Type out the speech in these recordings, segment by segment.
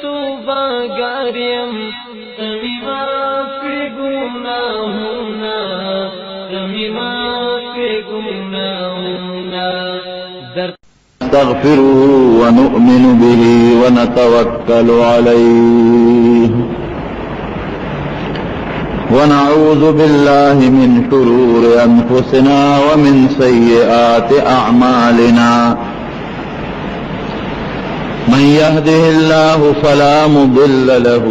توباگاریم کمی معافی گناہونا کمی معافی گناہونا نستغفره ونؤمن به ونتوكل عليه ونعوذ بالله من شرور أنفسنا ومن سيئات أعمالنا من يهده الله فلا مضل له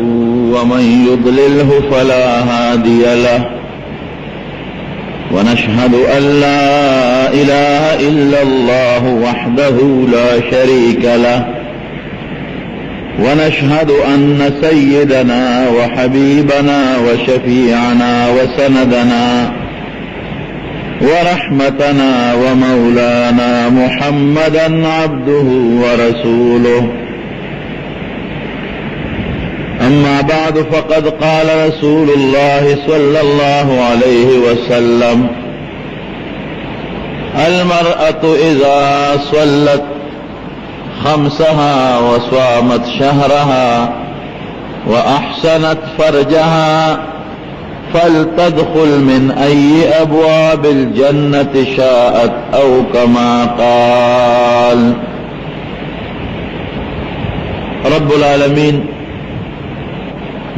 ومن يضلله فلا هادي له ونشهد أن لا إله إلا الله وحده لا شريك له ونشهد أن سيدنا وحبيبنا وشفيعنا وسندنا ورحمتنا ومولانا محمدا عبده ورسوله أما بعد فقد قال رسول الله صلى الله عليه وسلم المرأة إذا صلت خمسها وصامت شهرها وأحسنت فرجها فلتدخل من أي أبواب الجنة شاءت أو كما قال رب العالمين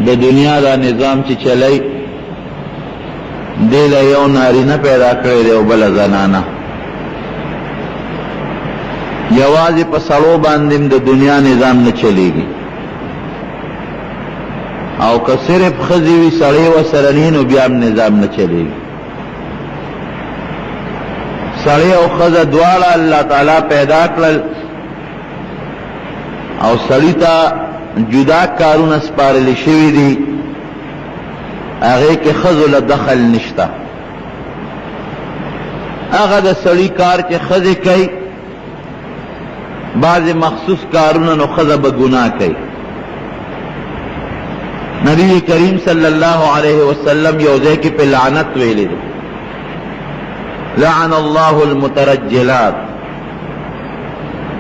د دنیا دا نظام چې چلی دی له یو نارینه پیدا کړی دی او بله زنانه یوازې په سړو باندې د دنیا نظام نه چلیږي او که صرف ښځې وي سړی ورسره نه نو بیا هم نظام نه چلیږي سړی او ښځه دواړه الله تعالی پیدا کړل او سړي ته جدا کارونه سپارل شوي دي هغې کې ښځو له دخل نشته هغه د سړي کار چې ښځې کوي بعضې مخصوص کارونه نو ښځه به ګناه کوي نبی کریم صلی الله علیه وسلم یو ځای کې په لعنت ویلی دی لعن الله المترجلات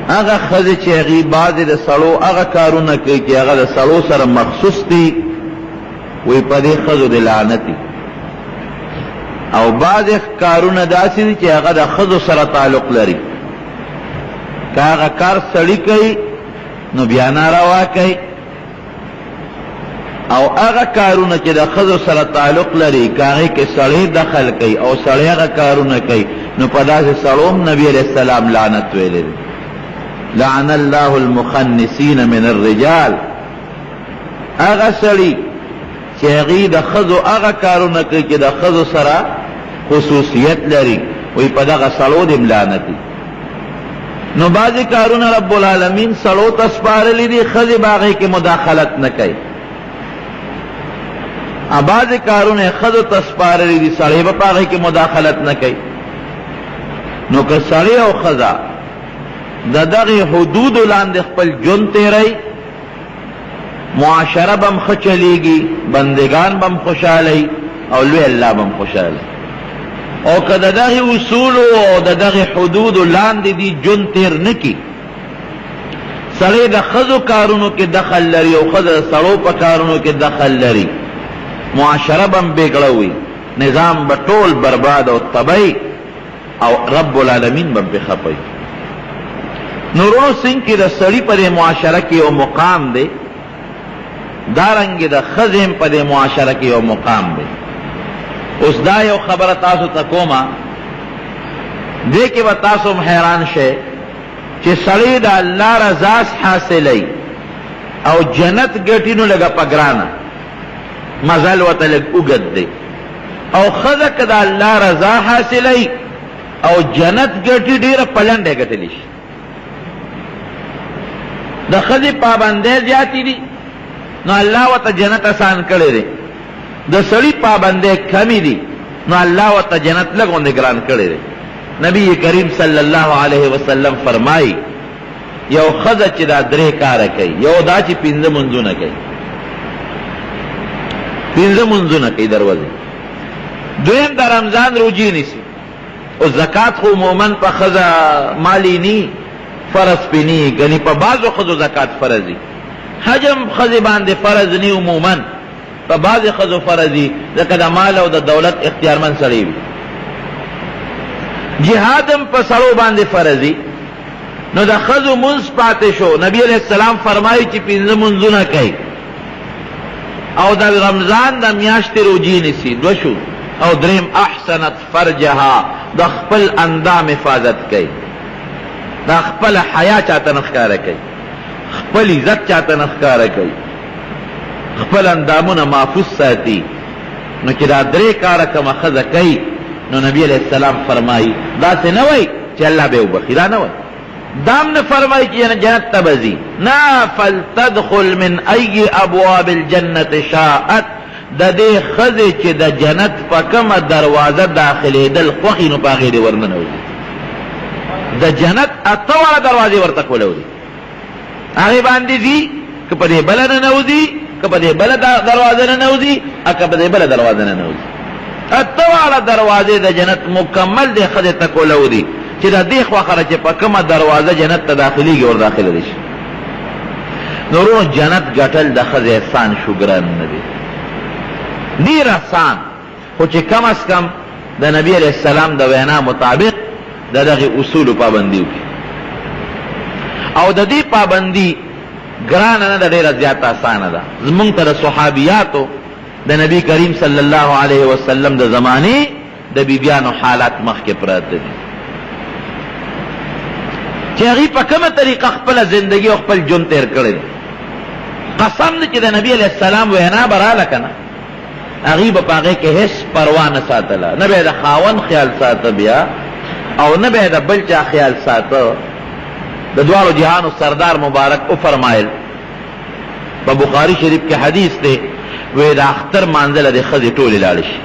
هغه ښځې چې هغې بعضې د سړو هغه کارونه کوي چې هغه د سړو سره مخصوص دي وی په دې ښځو د لعنت دي او بعضې کارونه داسې دي چې هغه د ښځو سره تعلق لري که هغه کار سړي کوي نو بیا ناروا کوي او هغه کارونه چې د ښځو سره تعلق لري که هغې کې سړی دخل کوي او سړی هغه کارونه کوي نو په داسې سړو هم نبي علیه السلام لعنت ویلی دی لعن الله المخنسین من الرجال هغه سړي چې هغې د ښځو هغه کارونه کوي چې د ښځو سره خصوصیت لري وی په دغه سړو د هم لعنت دی نو بعضې کارونه رب العالمین سړو ته سپارلی دي ښځې به هغې کې مداخلت نه کوي بعضې کارونه ښځو ته سپارلی دي سړی به په هغې کې مداخلت نه کوي نو که سړی او ښځه د دغې حدودو لاندې خپل ژوند تیری معاشره به هم ښه چلیږي بندگان به هم خوشحالی او لوی الله به هم خوشحالی او که د دغې اصولو او د دغې حدودو لاندې دي ژوند تیر نه کي سړی د ښځو کارونو کې دخل لري او ښځه د سړو په کارونو کې دخل لري معاشره به هم بېګړه وي نظام به ټول برباد او تبی او رب العالمین به هم پې خفه نو ورونو څنګه چې د سړي په دې معاشره کې یو مقام دی دارنګې د ښځې هم په دې معاشره کې یو مقام دی اوس دا یو خبره تاسو ته کومه دې کې به تاسو هم حیران شئ چې سړی د الله رضا حاصلی او جنت ګټي نو لږه په ګرانه مزل ورته لږ اوږد دی او ښځه که د الله رضا حاصلی او جنت ګټي ډېره په لنډه ګټلی شي د ښځې پابندۍ زیاتې دي نو الله ورته جنت آسان کړی دی د سړي پابندۍ کمې دي نو الله ورته جنت لږ غوندې ګران کړی دی نبی کریم صلی الله علیه وسلم فرمایي یو ښځه چې دا درې کاره کوي یو دا چې پنځه منځونه کوي پنځه منځونه کوي دروازې دویم د رمضان روجې نیسي او زکات خو عموما په ښځه مالی نی فرض پې نی ګنې په بعضو ښځو زکات فرض وي حجم خزی باندې فرض نی عموما په بعض خزو فرضی ځکه د مال او د دولت اختیارمن سړی وي. جهادم په سړو باندې فرضی نو د خزو منځ پاتې شو. نبی علیہ السلام فرمایي چې 5 منځونه کوي او د رمضان د میاشتې روجی نیسي. 2 شو. او دریم احسنت فرجها د خپل اندام حفاظت کوي، د خپل حیا چاته نخکاره کوي، خپل عزت چاته نخکاره کوي، خپل اندامونه محفوظ ساتي. نو چې دا 3 کاره کومه ښځه کوي نو نبی علیہ السلام فرمایي داسې نه وایي چې الله به وبخي، دا نه وایي. دام نه فرمایي چې جنت ته به ځي، نه. فلتدخل من ای ابواب الجنة شاءت، د دې ښځې چې د جنت په کومه دروازه داخلېدل خوښي نو په هغې دې ورننوځي. د جنت 8 واړه دروازې ورته کولودي، هغې باندې ځي، که په دې بله ننوځي، که په دې بله دروازه ننوځي، که په دې بله دروازه ننوځي. 8 واړه دروازې د جنت مکمل دې ښځې ته کولودي چې د دې خوښه چې په کومه دروازه جنت ته داخلېږي ور داخله دي شي. نو ورونو جنت ګټل د ښځې احسان شو، ګران نه دی، ډېر احسان. خو چې کم از کم د نبی علیہ السلام د وینا مطابق د دغه اصولو پابندي وکړي. او د دې پابندي ګرانه نه ده، ډېره زیاته اسانه ده. زمونږ ته د صحابیاتو د نبی کریم صلی الله علیه وسلم د زمانې د بیبیانو حالات مخکې پراته دي چې هغې په کومه طریقه خپله زندگی او خپل ژوند تیر کړی دی. قسم دی چې د نبی علیہ السلام وینا به راله که نه، هغې به په هغې کې هېڅ پروا نه ساتله، نه به یې د خاوند خیال ساته بیا، او نه به یې د بل چا خیال ساته. د دواړو جهانو سردار مبارک وفرمایل، په بخاري شریف کې حدیث دی، وی د اختر مانځله د ښځې ټولې لاړې شي.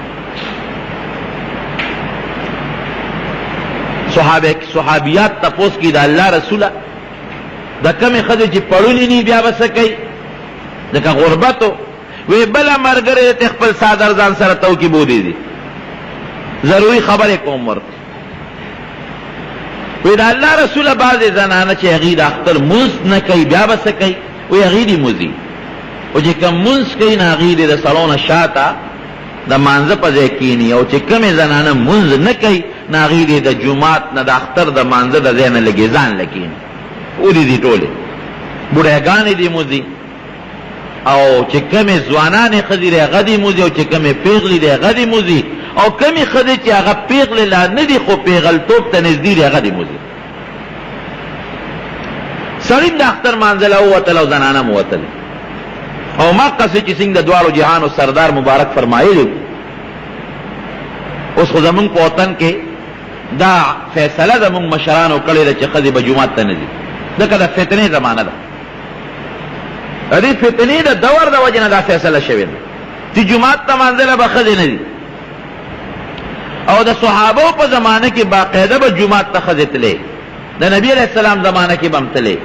صحابیات تپوس کی دا اللہ رسوله دا کمی ښځې چې پړونې نی بیا به څه کوي، ځکه غربتو. وی بله ملګری ته خپل څادر ځان سره تو کې بودې دي، ضروري خبرې کوم ورته. وی دا الله رسوله بعضې زنانه چې هغې د اختر مونځ نه کوي بیا به څه کوي، وی هغې دې موځي، او چې کوم مونځ کوي نو هغې دې د سړو نه شاته د مانځه په ځای کښېني، او چې کومې زنانه مونځ نه کوي نو هغې دې د جومات نه د اختر د مانځه د ځای نه لږې ځان له کښېني. ولې دي ټولې بوډاګانې دې موځي، او چې کومې ځوانانې ښځې دي هغه دې موځي، او چې کومې پیغلې دي هغه دې موځي، او کومې ښځې چې هغه پیغلې لا نه دي خو پیغلتوب ته نږدې دي هغه دې موځي. سړی د اختر مانځه له ووتل او زنانه م ووتلې. او مقصې چې څنګه د دواړو جهانو سردار مبارک فرمایلي، اوس خو زمونږ په وطن کې دا فیصله زمونږ مشرانو کړې ده چې ښځې به جومات ته نه ځي، ځکه د فتنې زمانه ده. د دې فتنې د دور د وجې نه دا فیصله شوې ده چې جومات ته مانځله به ښځې نه ځي. او د صحابو په زمانه کې باقاعده به جومات ته ښځې تلې، د نبی علیہ السلام زمانه کې به هم تلې،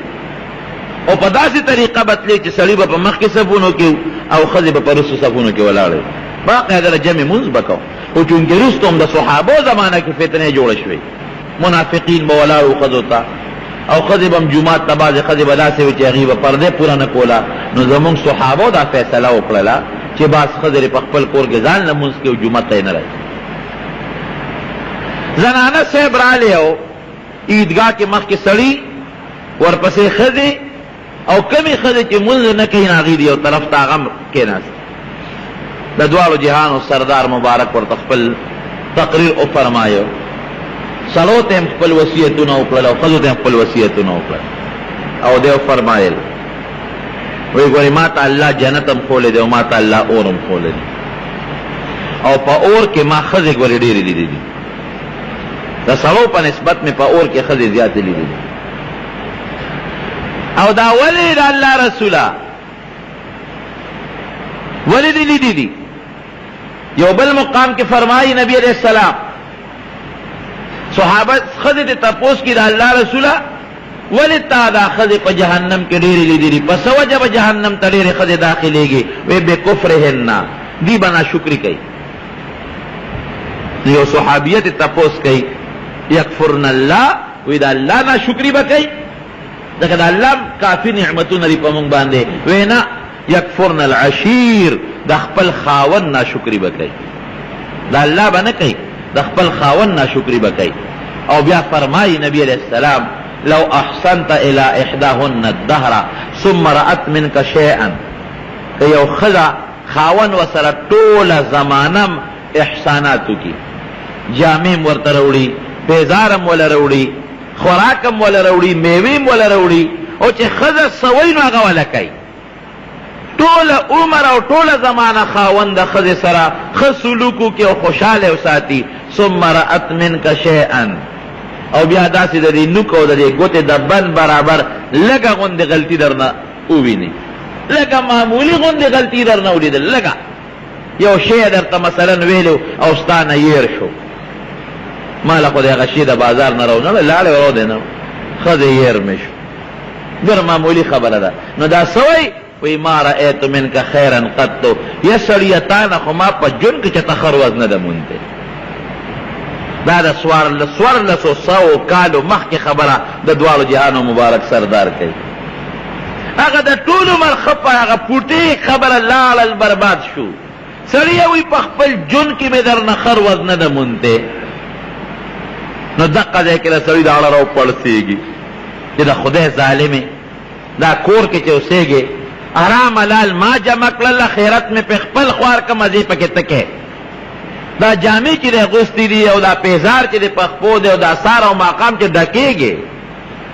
او په داسې طریقه به تلې چې سړي به په مخکې صفونو کې او ښځې به په رسو صفونو کې ولاړې، باقاعده د جمع مونځ به کو. خو چونکې وروسته هم د صحابو زمانه کې فتنې جوړه شوې، منافقین به ولاړو ښځو ته، او ښځې به هم جومات ته بعضې ښځې به داسې وې چې هغې به پردې پوره نه کوله. نو زمونږ صحابو دا فیصله وکړله چې بعض ښځې په خپل کور کې ځان لمونځ کوي او جومات ته یې نه راځي. زنانه صاحب رالی او عیدګاه کې مخکې سړي، ورپسې ښځې، او کمی ښځې چې مونځ نه کوي نو هغې دې یو طرف ته هغه هم کېناست. د دواړو جهانو سردار مبارک ورته خپل تقریر وفرمایو، سړو ته هم خپل وصیتونه وکړل او ښځو ته هم خپل وصیتونه وکړل. او دی وفرمایل، وی ګورې ما ته الله جنت هم ښولی دی او ما ته الله اور هم ښولی دی، او په اور کې ما ښځې ګورې ډېرې لیدې دي، د سړو په نسبت مې په اور کې ښځې زیاتې لیدې دي. او دا ولې د الله رسوله ولې دې لیدې دي؟ یو بل مقام کې فرمایي نبی علیہ السلام، صحابه ښځې ته تپوس کړي د الله رسوله ولې تا دا ښځې په جهنم کې ډېرې لیدې دي، په څه وجه به جهنم ته ډېرې ښځې داخلېږي؟ وی بکفرهن، دی به ناشکري کوي. یو صحابیه ته تپوس کوي، یکفرن الله، وی دا الله ناشکري به کوي؟ ځکه د الله کافي نعمتونه دي په موږ باندې. وینا یکفرن العشیر، د خپل خاوند ناشکری به کوي، د الله به نه کوي، د خپل خاوند ناشکری به کوي. او بیا فرمایي نبی علیہ السلام لو احسنت الى احداهن الدهر ثم رأت منك شيئا، که یو ښځه خاوند وسره ټوله زمانم احساناتو کی، جامیم ورته راوړي، بیزارم ولا راوړي، خوراکم ولا راوړي، میویم ولا راوړي، او چې ښځه سوی نو هغه ولا کوي. ټوله عمر او ټوله زمانه خاوند د ښځې سره ښه سلوکو کې او خوشحاله وساتي. ثم رأت منك شيئا، او بیا داسې د دې نوک او د دې ګوتې د بند برابر لږه غوندې غلطي درنه وویني، لږه معمولي غوندې غلطي درنه ولیدل، لږه یو شی درته مثلا ویلو او ستا نه یېر شو، ماله خو د هغه شي د بازار نه راوړل لاړې ورو دی نه ښځې یېر مې شو، ډېر معمولي خبره ده. نو دا سوی وی ما رأیت منک خیرا قط، یا سړیه تا نه خو ما په ژوند کې چېرته ښه ورځ نه ده مونتی. دا د څوارلسو سوو کالو مخکې خبره د دواړو جهانو مبارک سردار کوي. هغه د ټول عمر ښه په هغه پوټې خبره لاړل برباد شو. سړیه وی په خپل ژوند کې مې درنه ښه ورځ نه ده مونتی. نو دقه ځای کې د سړي د اړه راوپړسېږي چې د خدای ظالمې دا کور کې چې اوسېږې آرام لال ما جمع کړل، خیرت مې په خپل خوار که مزې پکې تکې، دا جامې چې دی اغوستې دي او دا پیزار چې دی په خپو دی او دا سار او ماقام چې ډکېږي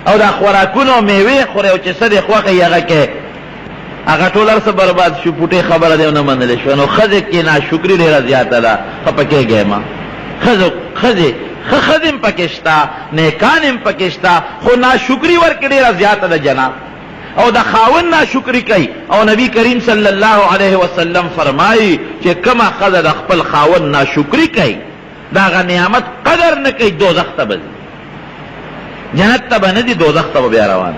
او دا خوراکونه او میوې خورې او چې څه دی خوښه یې هغه کې، هغه ټول هر څه برباد شو. پوټې خبره دی ونه منلې شوه. نو ښځې کې ناشکري ډېره زیاته ده. خفه کېږئ مه، ښځې ښه ښځې هم پکې شته، نیکان هم پکې شته، خو ناشکري ورکې ډېره زیاته ده جناب، او د خاوند ناشکری کوي. او نبی کریم صلی الله علیه وسلم فرمایي چې کومه ښځه د خپل خاوند ناشکری کوي د هغه نعمت قدر نه کوي، دوزخ ته به ځي، جنت ته به نه ځي، دوزخ ته به بیا روان.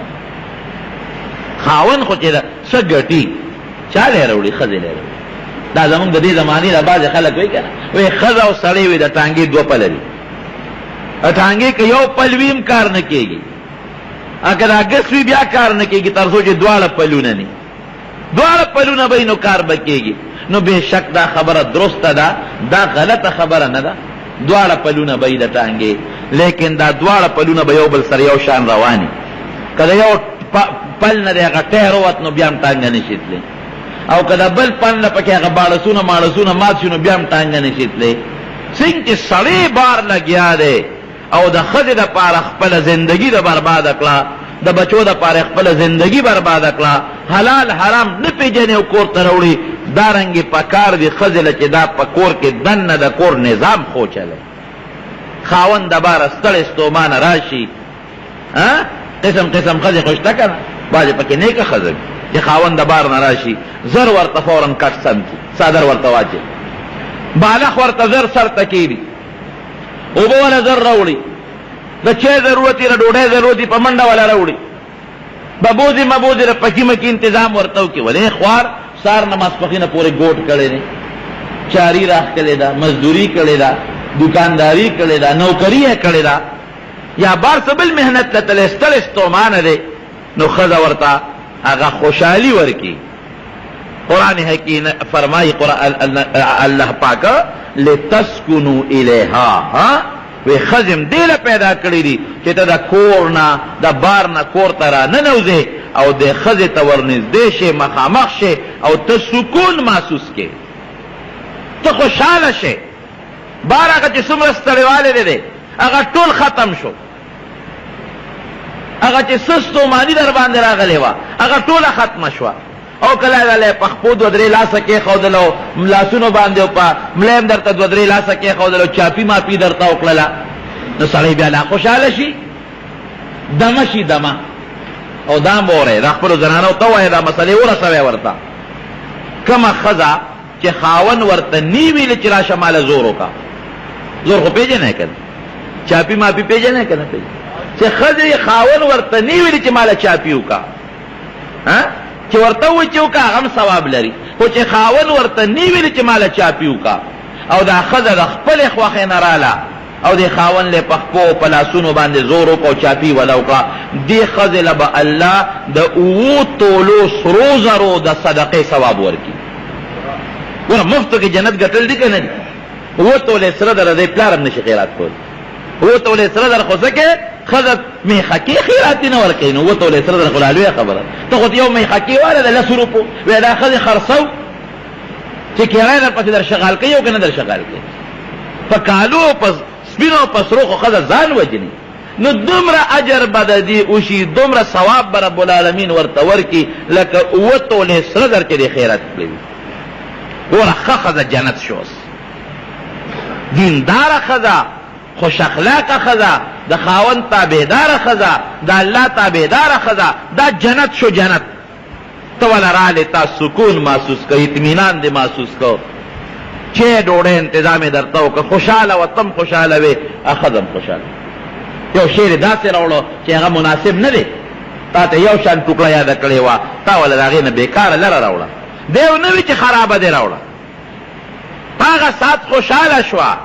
خاوند خو چې ده څه ګټي، چا لی راوړي؟ ښځې لی راوړي. دا زمونږ د دې زمانې د بعضې خلک وایي که نه، وایي ښځه او سړی وي د ټانګې دوه پله دي، ټانګې که یو پل وي هم کار نه کېږي، اگر اگست وی بیا کار نه کېږي تر څو چې دواړه پلونه ني، دواړه پلونه به نو کار به کېږي. نو بېشک دا خبره درسته ده، دا غلطه خبره نه ده، دواړه پلونه به د ټانګې، لیکن دا دواړه پلونه به یو بل سره یو شان رواني. که د یو پل نه دی هغه ټایر ووت نو بیا هم ټانګه نشي تللی، او که د بل پل نه پکې هغه باړسونه ماړسونه مات شي نو بیا هم ټانګه نشي تللی. څنګه چې سړی بار لګیا دی او د ښځې دپاره خپله زندګي د برباد کړه، د بچو دپاره خپله زندګي برباد کړه، حلال حرام نه پېژنې او کور ته راوړي. دارنګې پکار دي ښځې له چې دا په کور کې دننه د کور نظام خوچلی، خاوند دباره ستړی ستومانه راشي. قسم قسم ښځې خو شته که نه، بعضې پکې نیکه ښځه چې خاوند دبار نه راشي زر ورته فورا کټ سم کي، څادر ورته واچي، بالښ ورته زر سر ته کېږي، اوبه والا زر راوړي، د چای ضرورت یې د ډوډۍ ضرورت یې په منډه والا راوړي، ببوځي مبوځي د پکي مکي انتظام ورته وکړي. ولې خوار سار نه ماسپښینه پورې ګوټ کړی دی، چاري راښکلې ده، مزدوري کړې ده، دکانداري کړې ده، نوکري یې کړې ده، یا بار څه بل محنت ته تللی، ستړی ستومانه دی، نو ښځه ورته هغه خوشحالي ورکړي. قرآن حکیم فرمایي الله پاک لتسکنو الیها، وی ښځې دې له پیدا کړي دي چې ته د کور نه د بار نه کور ته را ننوځې او د ښځې ته ورنږدې شې، مخامخ شې او ته سکون محسوس کړې، ته خوشحاله شې. بار هغه چې څومره ستړیوالی دی هغه ټول ختم شو، هغه چې څه ستوماني در باندې راغلې وه هغه ټوله ختمه شوه. او کله هغه په خپو دوه درې لاسه کېښودلو لاسونو باندې او په ملا هم درته دوه درې لاسه کېښودلو، چاپي ماپي درته وکړله، نو سړی بیا لا خوشحاله شي، دمه شي دمه. او دا هم وورئ، دا خپلو زنانو ته ووایه دا مسلې ورسوئ ورته. کومه ښځه چې خاوند ورته نی ویلې چې راشه ماله زور وکړه، زور خو پېژنئ که نه، چاپي ماپي پېژنئ که نه پېژنئ، چې ښځې خاوند ورته نی ویلې چې ماله چاپي وکړه، چې ورته ووایي چې وکړه هغه هم ثواب لري، خو چې خاوند ورته نی ویلې چې ماله چاپي وکړه او دا ښځه د خپلې خوښې نه راله او دی خاون له پخپو پلاسونو باندې زور او چاپی ولوکا دی خزل به الله د او تولو سرو زرو د صدقه ثواب ورکی. ور مفتو کې جنت ګټل دي کنه او تولې سره در دې پلارم نشي خیرات کول او تولې سره در خو ځکه خزت می حقی خیرات نه ورکین او تولې سره در خلالوی خبره ته خو یو می حقی ولا د لسرو په ودا خزي خرصو چې کرای در پاتې در شغال کوي او کنه در شغال کوي فکالو پس سپینو پسرو خو خزه ځان وجني نو دومره اجر بددي او شي دومره ثواب رب العالمین ورته ورکی لکه او تولې سره در کې خیرات کوي ورخه خزه جنت شوس دیندار خزه خوش اخلاق خزه د خاون تابعدار خزه د الله تابعدار خزه دا جنت شو جنت تو ولا را لیتا سکون محسوس کو اطمینان دې محسوس کو چې ډوړې انتظام درته او که خوشاله و تم خوشاله وي اخذم خوشاله یو شعر داسې راوړو چې هغه مناسب نه دی تا ته یو شان ټوکړه یاد کړې وه تا ولا د هغې نه بېکاره لره راوړه دیو نه وي چې خرابه دې راوړه هغه ساعت خوشاله شوه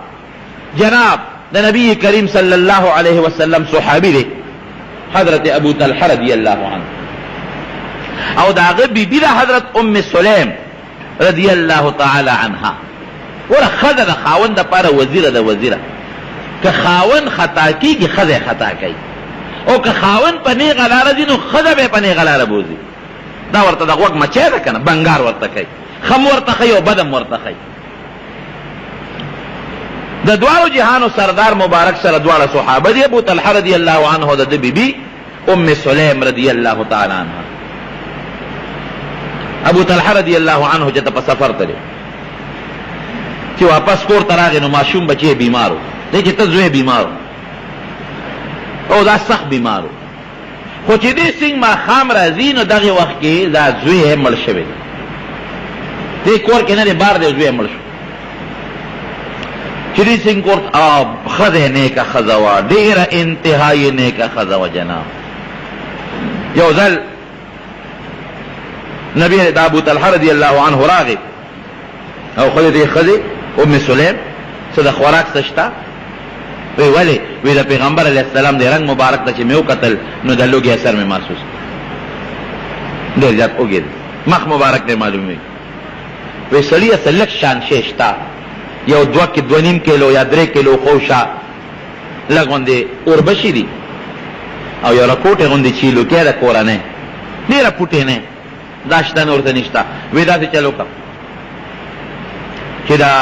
جناب د نبی کریم صلی الله علیه وسلم صحابي دی حضرت ابو طلحه رضی الله عنه او دا هغه بیبي ده حضرت ام سلیم رضی الله تعالی عنها ور خزه د خاون د پاره وزیره د وزیره که خاون خطا کیږي خزه خطا کوي او که خاون په نه غلاره دي نو خزه به په نه غلاره بوزي دا ورته د غوږ مچې ده کنه بنگار ورته کوي خم ورته کوي او بدم ورته کوي د دوارو جهانو سردار مبارک سره دواړه صحابه دي ابو طلحه رضی الله عنه د بیبي ام سلیم رضی الله تعالی عنها ابو طلحه رضی الله عنه چې په سفر تللی چې واپس کور ته راغی نو ماشوم بچی بیمارو دی چې ته زوی بیمارو او دا سخت بیمارو خو چې دې څنګه ماښام راځي نو دغه وخت کې دا زوی یې مړ شوی دی کور کې نه دی بار دی زوی یې مړ شو چې دې څنګه کور ښځه نیکه ښځه وه ډېره انتهایي نیکه ښځه وه جناب یو ځل نبی د ابو طلحه رضی الله عنه راغی او خو دې ښځې ام سلیم څه د خوراک څه شته وی ولې وی د پیغمبر علیه السلام د رنګ مبارک ته چې مې وکتل نو د لوګي اثر مې محسوس ډېر زیات اوږد مخ مبارک دی معلوموي وی سړي اصل لږ شان شی شته یو 2.5 کیلو یا 3 کیلو خوشه لږ غوندې اوربشي دي او یو رکوټې غوندې چیلوکۍ ده کورنۍ ډېره پوټې نه دا شته نور ته نشته وی داسې چلو که چې دا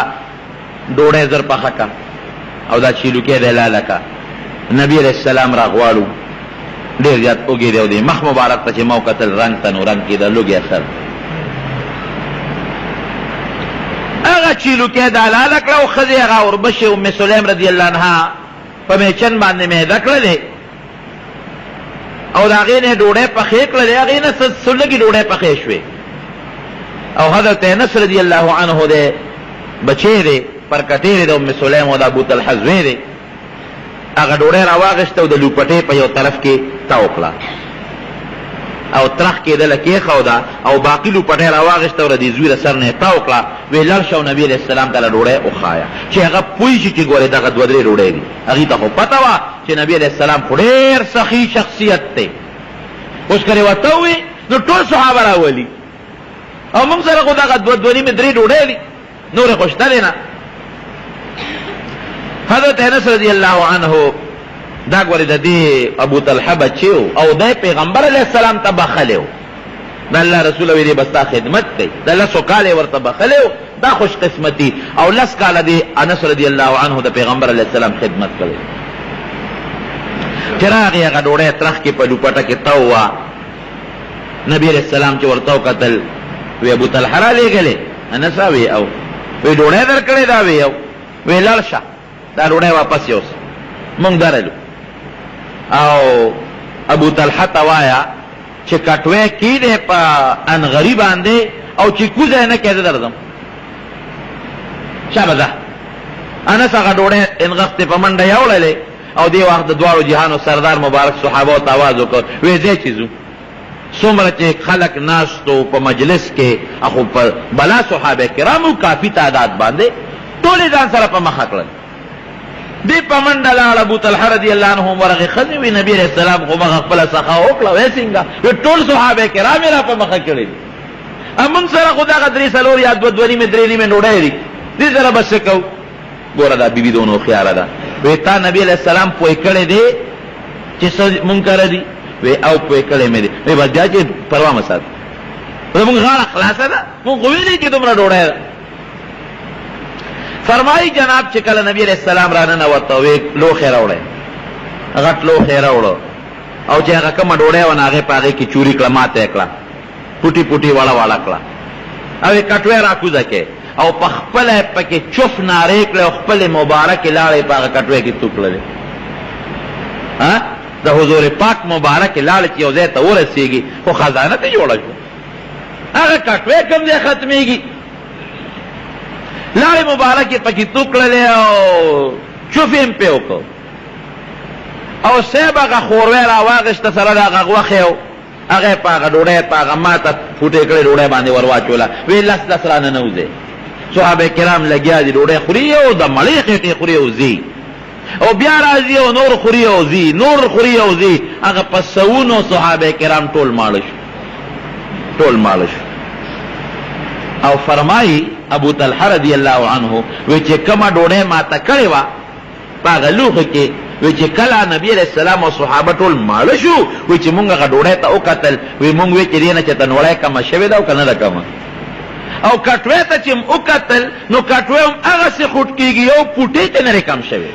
ډوډۍ زر پخه که او دا چیلوکۍ دی لاله که نبی علیه السلام را غواړو ډېر زیات اوږې دی او دی مخ مبارک ته چې ما وکتل رنګ ته نو رنګ کې د لوګي اثر هغه چیلوکۍ دا لاله کړه او ښځې هغه اوربشې ام سلیم رضی الله عنها په میچن باندې میده کړلې او د هغې نه ډوډۍ پخې کړلې هغې نه څه لږې ډوډۍ پخې شوې او حضرت انس رضی الله عنه دی بچی دی پر کټېرې د ام سلیم او د ابو طلحه زوی دی هغه ډوډۍ راواغېسته او د لوپټې په یو طرف کې تاو کړه او ترخ کېدله کېښوده او باقي لوپټۍ راواغېسته او د دې زوی د سر نه یې تاو کړه وی لړ شه او نبي علیه السلام ته له ډوډۍ وښایه چې هغه پوه شي چې ګورې دغه 2-3 ډوډۍ دي هغې ته خو پته وه چې نبي علیه السلام خو ډېر سخي شخصیت دی اوس که ورته ووي نو ټول صحابه راولي او موږ سره خو دغه 2-3 ډوډۍ دي نورې خو شته دی نه حضرت انس رضی الله عنه دا ګورې د دې ابو طلحه بچی او دی پیغمبر علیه السلام ته بخلی و د الله رسول وی دی بس تا خدمت کوي د 10 کاله ورته بخلی و دا خوش قسمتي او 10 کاله دی انس رضی الله عنه د پیغمبر علیه السلام خدمت کوي چې راغی هغه ډوډۍ ترخ کې په لوپټه کې تاو وه نبي علیه السلام چې ورته وکتل وی ابو طلحه را لېږلې انس وی او وی ډوډۍ درکړې دا وی او وی لاړ شه دا ډوډۍ واپس یوسه مونږ درلو او ابو طلحه ته وایه چې کټوی کیدې په انغري باندې او چې کوزه نه کېده درځم شابه ده انس هغه ډوډۍ انغښتې په منډه یې وړلې او دې وخت د دواړو جهانو سردار مبارک صحابو ته آواز وکړ وی ځئ چې ځو څومره چې خلک ناستو په مجلس کې اخو په بلا صحابه کرامو کافي تعداد باندې ټول ځان سره په مخه کړل دی پمنډه لاړ ابو طلحه رضی الله عنه ورغه خزي وی نبی علیہ السلام خو مغه خپل سخا وکړه وسنګا ټول صحابه کرام را په مخه کړی امون سره خدا غدري سلور یا دو دونی می درې نیمه ډوډۍ دی دې سره بس کو ګوره دا بیبي دونو خیال ده وی تا نبی علیہ السلام پوي کړی دی چې څه منکر دي وی او پوي کړی مې دی وی بیا چې پروا مسات موږ غاړه خلاصه ده موږ ویلې چې دومره ډوډۍ فرمائی جناب چې کله نبی علیہ السلام رانه نوته وی لوخه راوړې غټ لوخه راوړو او چې هغه کوم ډوډۍ ونه هغه پاګه کې چوری کړه ماته کړه پټي پټي والا والا کړه او کټوي راکوزه کې او په خپل پکې چوف ناره کړه خپل مبارک لاړې پاګه کټوي کې توکړه ها د حضور پاک مبارک لاړ چې یو ځای ته ورسیږي خو خزانه ته جوړه شو هغه کټوي کوم ځای ختميږي لاړې مبارک پکې توکړه او چوفیم په وکړه او سیب هغه خوروی را واغشته سره د هغه غوښې هغه په هغه ډوډۍ په هغه ماته فوټې کړې ډوډۍ باندې ور واچوله وی لس لس رانه نوځې صحابه کرام لګیا دي ډوډۍ خوري او د مړۍ خېټې خوري او ځي او بیا راځي او نور خوري او ځي نور خوري او ځي هغه په سوونو صحابه کرام ټول ماړه شو ټول ماړه شو او فرمایي ابو طلحه رضی الله عنه وی چې کومه ډوډۍ ماته کړې وه په هغه لوښه کې وی چې کله نبی علیہ السلام او صحابه ټول ماړه شو وی چې مونږ هغه ډوډۍ ته وکتل وی مونږ وی چې دې نه چې تنوړی کمه شوې ده او که نه ده کمه او کټوۍ ته چې وکتل نو کټوۍ هم هغسې خوټ کېږي یو پوټۍ ته نه کم شوې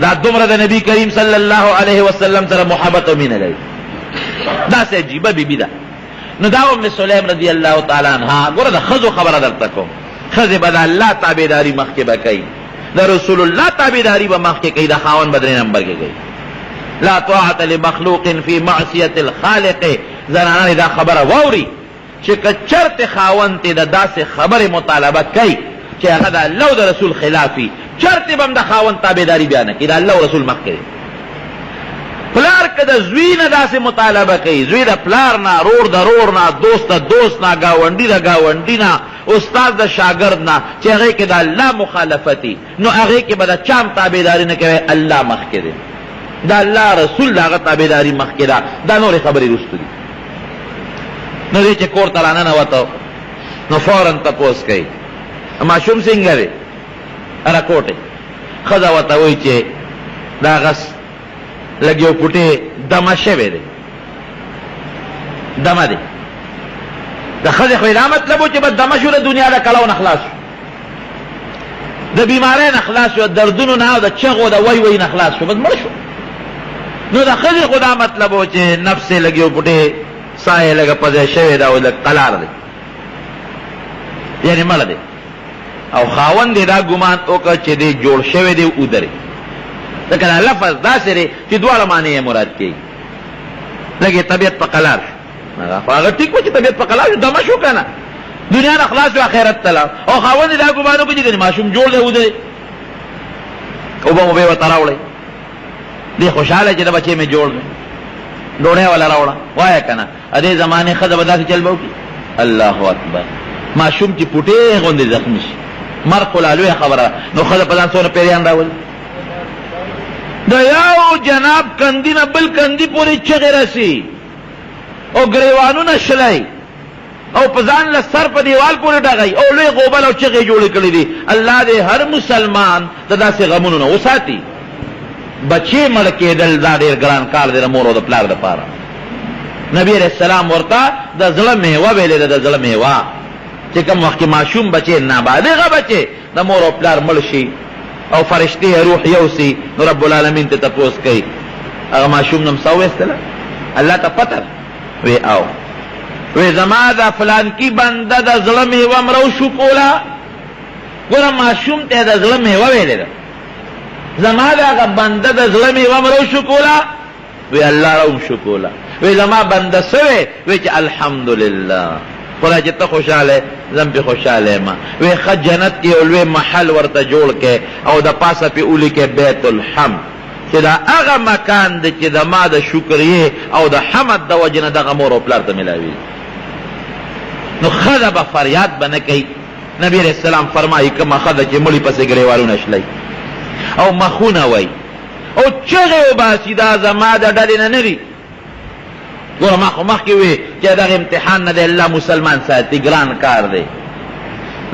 دا دومره د نبی کریم صلی الله علیه وسلم سره محبت او مینه لري داسې عجیبه بیبي ده نو دا ام سلیم رضی الله تعالی عنها ګوره د ښځو خبره درته کوم ښځې به د الله تابعداري مخکې به کوي د رسول الله تابعداري به مخکې کوي د خاوند به درې نمبر کې کوي لا طاعة لمخلوق فی معصیة الخالق زنانه دا خبره واوري چې که چرته خاوند ته د داسې خبرې مطالبه کوي چې هغه د الله او د رسول خلافي چرته به هم د خاوند تابعداري بیا نه کوي د الله او رسول مخکې پلار که د زوی نه داسې مطالبه کوي زوی د پلار نه رور د رور نه دوست د دوست نه ګاونډي د ګاونډي نه استاد د شاګرد نه چې هغې کې د الله مخالفتي نو هغې کې به د چا هم تابعداري نه کوي الله مخکې دی د الله رسول د هغه تابعداري مخکې ده دا نورې خبرې وروسته دي نو دی چې کور ته راننوته نو فورا تپوس کوي ماشوم څنګه دی راکوټې ښځه ورته وایي چې دا غس لږ یو پوټې دمه شوی دی دمه دی د ښځې خو دا مطلب و چې بس دمه شو د دنیا د کلو نه خلاص شو د بیمارۍ نه خلاص شو د دردونو نه او د چغو د وی وی نه خلاص شو بس مړ شو نو د ښځې خو دا مطلب و چې نفس یې لږ یو پوټې ساه یې لږه په ځای شوې ده او لږ قلار دی یعنې مړه دی او خاوند یې دا ګمان وکړه چې دی جوړ شوی دی ودرې ځکه دا لفظ داسې دی چې دواړه معنی یې مراد کېږي لږ یې طبیعت په قلار شو خو هغه ټیک و چې طبیعت په قلار شو دمه شو که نه دنیا نه خلاص شو آخرت ته لاړ او خاوند یې دا ګمان وکړي چې ماشوم جوړ دی ودرې اوبه مو به یې ورته راوړئ دی خوشحاله چې د بچې مې جوړ دی ډوډۍ والا راوړه وایه که نه د دې زمانې ښځه به داسې چل به وکړي الله اکبر ماشوم چې پوټې غوندې زخمي شي مرګ خو لا لویه خبره ده نو ښځه په ځان څونه پیریان راولي د یو جناب کندي نه بل کندي پورې چغې رسي او ګریوانونه شلی او په ځان له سر په دیوال پورې ډغی او لوی غوبل او چغې جوړې کړي دي الله دې هر مسلمان د داسې غمونو نه وساتي بچې مړ کېدل دا ډېر ګران کار دی د مور او د پلار دپاره نبی علیہ السلام ورته د زړه میوه ویلې ده د زړه میوه چې کوم وخت کې ماشوم بچې نابالغه بچې د مور او پلار مړ شي او فرشتې روح یوسي نو رب العالمین ته تپوس کوي هغه ماشوم نم څه ویستله الله ته پته وی او وی زما د فلانکي بنده د زړه میوه مرو شو کوله ګوره ماشوم ته د زړه میوه ویلې ده زما د هغه بنده د زړه میوه مرو شو کوله وی الله روم شو کوله وی زما بنده څه وی وی چې الحمدلله خدای چې ته خوشحاله زم پې خوشحاله یم وی ښه جنت کې یو لوی محل ورته جوړ کې او د پاسه پې ولیکې بیت الحمد چې دا هغه مکان دی چې د ما د شکریې او د حمد د وجې نه دغه مور او پلار ته ملاوي نو ښځه به فریاد به نه کوي نبی علیہ السلام فرمایي کومه ښځه چې مړي پسې ګریوالونه شلی او مخونه وای او چغه وباسي دا زما د ډلې نه ندي. ګوره ما خو مخکې وې چې دغه امتحان نه دی الله مسلمان ساتي، ګران کار دی.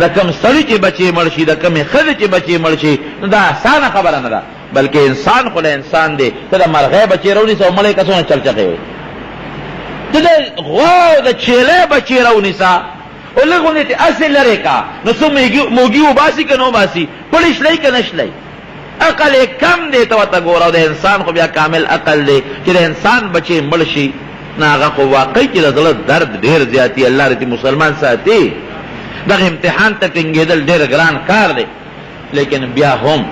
د کوم سړي چې بچې مړ شي، د کومې ښځې چې بچې مړ شي، نو دا اسانه خبره نه ده، بلکې انسان خو له انسان دی. ته د مرغۍ بچې راونیسه او مړی کسونه چلچغې وي، ته د غوا د چیلې بچې راونیسه او لږ غوندې ته هسې لرې کا، نو څه موږي وباسي که نه وباسي، پړی شلی که نه شلی، عقل یې کم دی. ته ورته ګوره، د انسان خو بیا کامل عقل دی چې د انسان بچې مړ شي، نه هغه خو واقعي چې د زړه درد ډېر زیاتي. الله دې مسلمان ساتي. دغه امتحان ته ټینګېدل ډېر ګران کار دی، لیکن بیا هم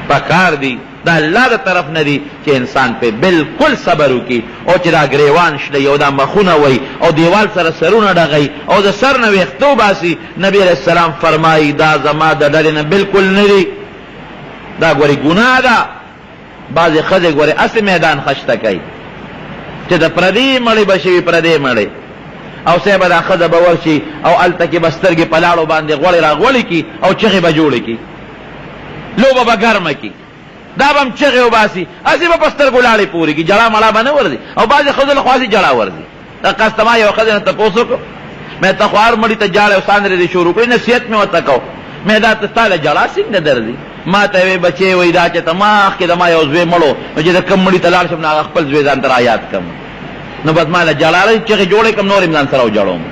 پکار دی دا الله د طرف نه دی چې انسان په بالکل صبر وکړي، او چې دا ګریوان شلی او دا مخونه وي او دیوال سره سرونه ډغوي او د سر نه ویښته وباسي. نبی علیه السلام فرمایي دا زما د ډلې نه بالکل نه دی. دا ګورې ګناه ده. بعضې ښځې ګورې هسې میدان خشته کوي چې د پردي مړې به شوي، پردی مړې، او صاحبه دا ښځه به ورشي او هلته کې به سترګې په لاړو باندې غوړې راغوړې کي او چغې به جوړې کي، لوبه به ګرمه کي، دا به هم چغې وباسي، هسې به په سترګو لاړې پورې کي، جړه مړه به نه ورځي. او بعضې ښځو له خوا هسې جړه ورځي. دا قصد ما یوه ښځې نه تپوس وکړو، مې ته خو هر مړي ته جاړې او ساندرې دې شروع کړي، نصیحت مې ورته کو، مې دا ته ستا له جړه څنګه درځي؟ ما ته وې بچې وایي دا چې ته مخکې د ما یو زوی مړو، نو چې د کوم مړي ته لاړ شم نو هغه خپل زوی ځان ته رایاد کړم، نو بس ما له جړه چغې جوړې کړم، نور یې ځان سره وجړوم.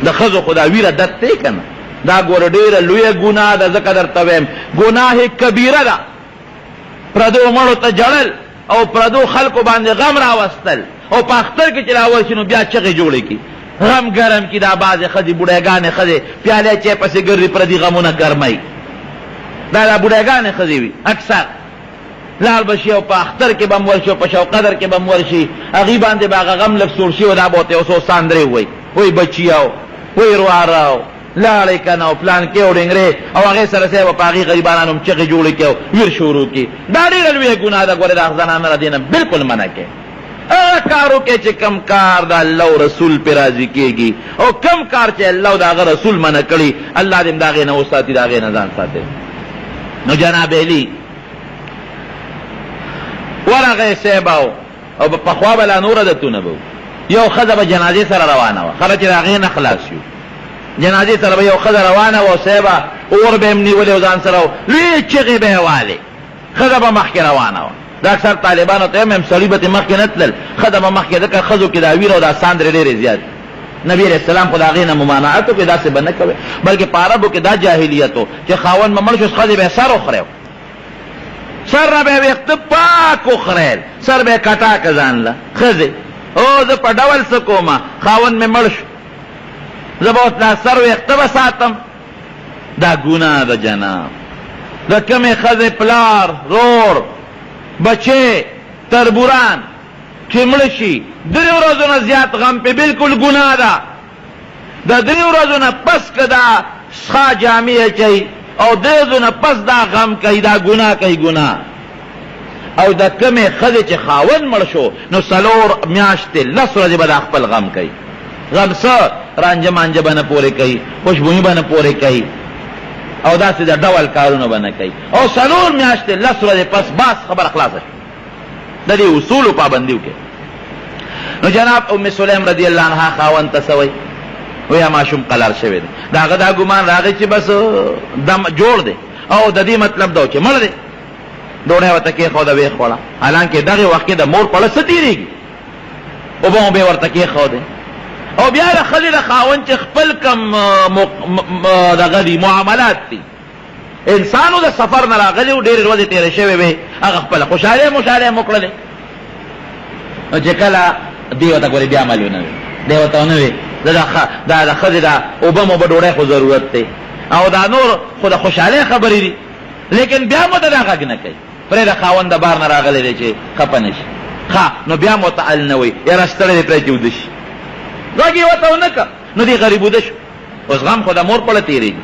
د ښځو خو دا ویره دت دی که نه؟ دا ګوره ډېره لویه ګناه ده. ځکه درته وایم ګناه کبیره ده، پردو مړو ته جړل او پردو خلکو باندې غم راوستل، او په اختر کې چې راورشي نو بیا چغې جوړې کړي، غم ګرم کړي. دا بعضې ښځې بوډاګانې ښځې پیالې چای پسې ګرځي، پردي غمونه ګرموي. دا بوډاګانې ښځې وي اکثر، لاړ به شي او په اختر کې به هم ورشي او په شو قدر کې به هم ورشي، هغې باندې به هغه غم لږ سوړ شي او دا به ورته یو څو ساندرې ووایي، وایي بچیاو، وایي رواره لاړې که نه او پلان کې او ډنګرې، او هغې سره صاحب په هغې غریبانانو هم چغې جوړې کړي او ویر شروع کړي. دا ډېره لویه ګناه ده. ګورې دا زنانه د دې نه بالکل منع کړي. هغه کار وکړئ چې کم کار د الله او رسول پرې راضي کېږي، او کم کار چې الله او د هغه رسول منع کړي، الله دې هم د هغې نه وساتي، د هغې نه ځان ساتي. نو جناب علي ورغی صاحب او پخوا به لا نور عادتونه به یو ښځه به جنازې سره روانه وه، خله چې د هغې نه خلاص شو، جنازې سره به یو ښځه روانه وه، صاحبه اور به یې نیولې او ځان سره لویې چغې به یې والې، ښځه به مخکې روانه وه. دا اکثر طالبانو ته یم سړي به ترې مخکې نه تلل، ښځه به مخکې، ځکه ښځو کې دا ویر او دا ساندرې ډېرې زیات. نبی علیہ السلام خو د هغې نه ممانعت وکړې، داسې به نه کوئ، بلکې په عربو کې دا جاهلیت و چې خاوند به مړ شو، ښځې به یې سر وخورې، سر نه به یې ویښته پاک وخورېل، سر به یې کټا که ځان له ښځې، او زه په ډول څه کومه، خاوند مې مړ شو، زه به اوس دا سر ویښته به ساتم. دا ګناه ده جناب. د کومې ښځې پلار، رور، بچې، تربوران چې مړه شي، درې ورځو نه زیات غم پې بالکل ګناه ده. د درې ورځو نه پس که دا ښه جامې اچوي او درې ورځو نه پس دا غم کوي، دا ګناه کوي، ګناه. او د کومې ښځې چې خاوند مړ شو نو 4 میاشتې 10 ورځې به دا خپل غم کوي. غم څه؟ رانجه مانجه به نه پورې کوي، خوشبویي به نه پورې کوي، او داسې د ډول کارونه به نه کوي. او 4 میاشتې 10 ورځې پس باس خبره خلاصه شي. د دې اصولو پابندي وکړي. نو جناب ام سلیم رضی الله عنها خاوند ته څه وایي؟ ویا ماشوم قلار شوی دی. د هغه دا ګمان راغی چې بس دم جوړ دی، او د دې مطلب دا و چې مړ دی. ډوډۍ ورته کېښوده، ویې خوړه. حالانکې دغې وخت کې د مور پړه څه تېرېږي، اوبه مو به یې ورته کېښودې. او بیا د ښځې د خاوند چې خپل کم دغه دي معاملات دي، انسانو د سفر نه راغلي و، ډېرې ورځې تېرې شوې وې، هغه خپله خوشحالۍ مشالۍ مو کړلې. نو چې کله دې ورته ګورې بیا عمل ونه وي، دی ورته ونه وي دا د ښځې دا اوبه مو به ډوډۍ خو ضرورت دی، او دا نور خو د خوشحالۍ خبرې دي، لیکن بیا مو ته دا غږ نه کوي. پرې د خاوند د بار نه راغلی دی چې خفه نه شي، نو بیا مو ته ال نه وایي یاره ستړی دی پرې چې وده شي، غږ یې ورته ونه کړه، نو دی غریب وده شو. اوس غم خو د مور پړه تېرېږي.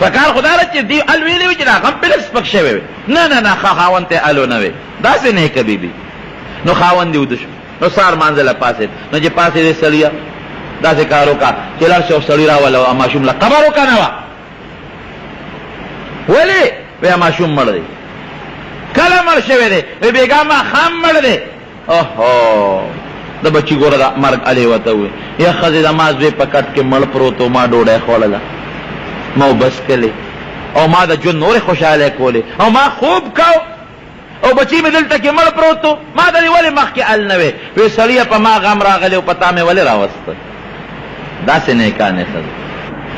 په کار خو دا ده چې دی ال ویلې وي چې دا غم پرې لږ سپک شوی وي، نه خاوند ته ال ونه وي، داسې نه کوي بي. نو خاوند دې وده شو، نو سهار مانځه له پاسېد، نو چې پاسېدې سړیه داسې کار وکړه چې لاړ شي او سړي راوله ماشوم له قبر وکنه وه. ولې؟ ویا ماشوم مړ دی. کله مړ شوی دی؟ وی بیګا ما خام مړ دی. اوهو د بچی ګوره د مرګ علی وته وي یا ښځې د ما زوی په کټ کې مړ پروت و، ما ډوډۍ خوړله، ما وبس کلی او ما د ژوند نورې خوشحالۍ کولې او ما خوب کو او بچی مې دلته کې مړ پروت و، ما درې ولې مخکې ال نه وې؟ وی سړیه په ما غم راغلی او په تا مې ولې راوسته؟ داسې نیکانې ښځه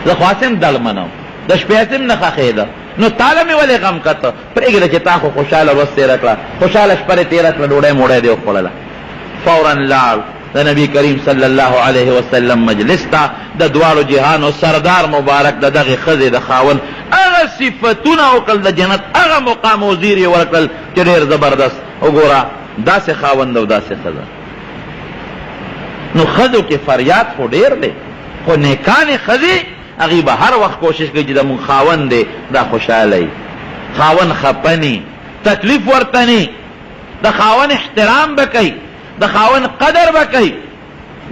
زه خو هسې هم دل منم، د شپې هسې هم نه ښخېده، نو تاله مې ولې غم کته؟ پرېږده چې تا خو خوشحاله ورځ تېره کړه، خوشحاله شپه دې تېره کړه، ډوډۍ موډۍ دې وخوړله. فوراً لاړ د نبی کریم صلی الله علیه وسلم مجلس ته، د دواړو جهانو سردار مبارک د دغې ښځې د خاوند هغه صفتونه وکړل د جنت، هغه مقام او زیر یې ورکړل چې ډېر زبردست. وګوره داسې خاوند او داسې ښځه. نو ښځو کې فریاد خو ډېر دی، خو نیکانې ښځې هغې به هر وخت کوشش کوي چې زموږ خاوند دی دا خوشحاله خاوند خفه ني، تکلیف ورته ني، د خاوند احترام به کوي، د خاوند قدر به کوي.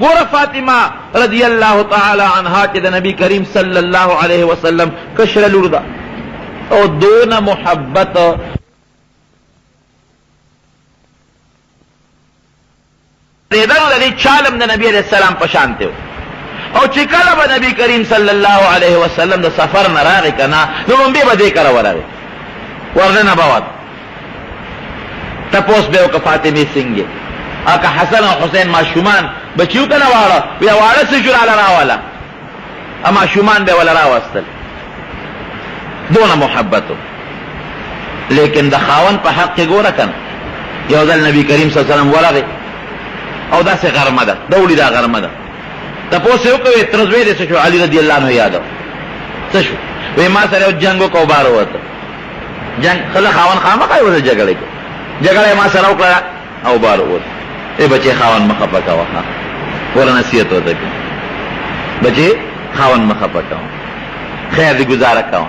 ګوره فاطمه رضی الله تعالی عنها چې د نبی کریم صلی الله علیه وسلم کشره لور ده او دونه محبت دیدنو د دې چالم د نبی علیہ السلام په شان دی. او چې کله به نبی کریم صلی الله علیه وسلم د سفر نه راغی که نه، نو لومبې به دې کره ورغی، ورننه به وت تپوس به وکړه فاطمې څنګه که حسن او حسین ماشومان بچیو که نه واړه، بیا واړه څه شو راله راوله، ماشومان به وله راوستل، دونه محبتو. لیکن د خاوند په حق کې ګوره که نه، یو ځل نبی کریم صلی الله علیه وسلم ورغی او داسې غرمه ده، دوړي دا غرمه ده، تپوس یې وکړې تره زوی دی څه شو؟ علي رضی الله عنه یادو څه شو؟ وی ما سره یو جنګ وکړ او بار ووته. جنګ ښځه خاوند خامخا یې ورسره جګړه کوي، جګړه یې ما سره وکړه او بار ووته. ای بچې خاوند مه خفه کوه، ګوره نصیحت ورته کوي، بچې خاوند مه خفه کوه، خیر دې ګزاره کوه.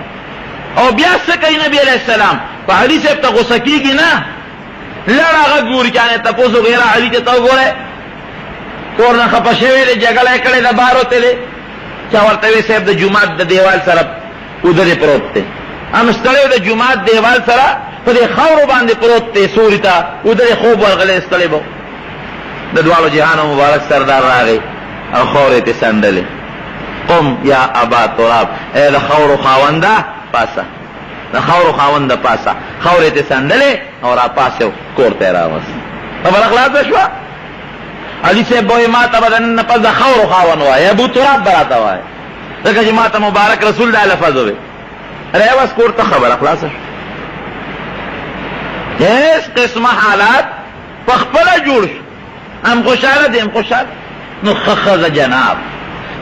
او بیا څه کوي نبی علیہ السلام؟ په علي صاحب ته غوسه کېږي نه، لړ هغه ګوري چې تپوس وغیره علي ته ته وګورئ کور نه خفه شوی دی، جګړه یې کړې ده، بار وتلی، چا ورته وی صاحب د جومات د دیوال سره ودرې پروت دی، هم ستړی د جومات دیوال سره په دې خاورو باندې پروت دی، سوري ته ودرې خوب ورغلی ستړی به. د دواړو جهانو مبارک سردار راغی او خاورې تې څنډلې. قم یا ابا تراب، ای د خاورو خاونده پاسه، د خاورو خاونده پاسه، خاورې تې څنډلې او را پاسې کور ته یې راوست. خبره خلاصه شوه. علي صاحب به ما ته به د نن نه پس د خاورو خاوند وایي، ابو تراب به راته وایي، ځکه چې ما ته مبارک رسول دا لفظ ووی. راوست کور ته، خبره خلاصه شوه. هیڅ قسمه حالات په خپله جوړ شو، هم خوشحاله دی هم خوشحاله. نو ښه ښځه جناب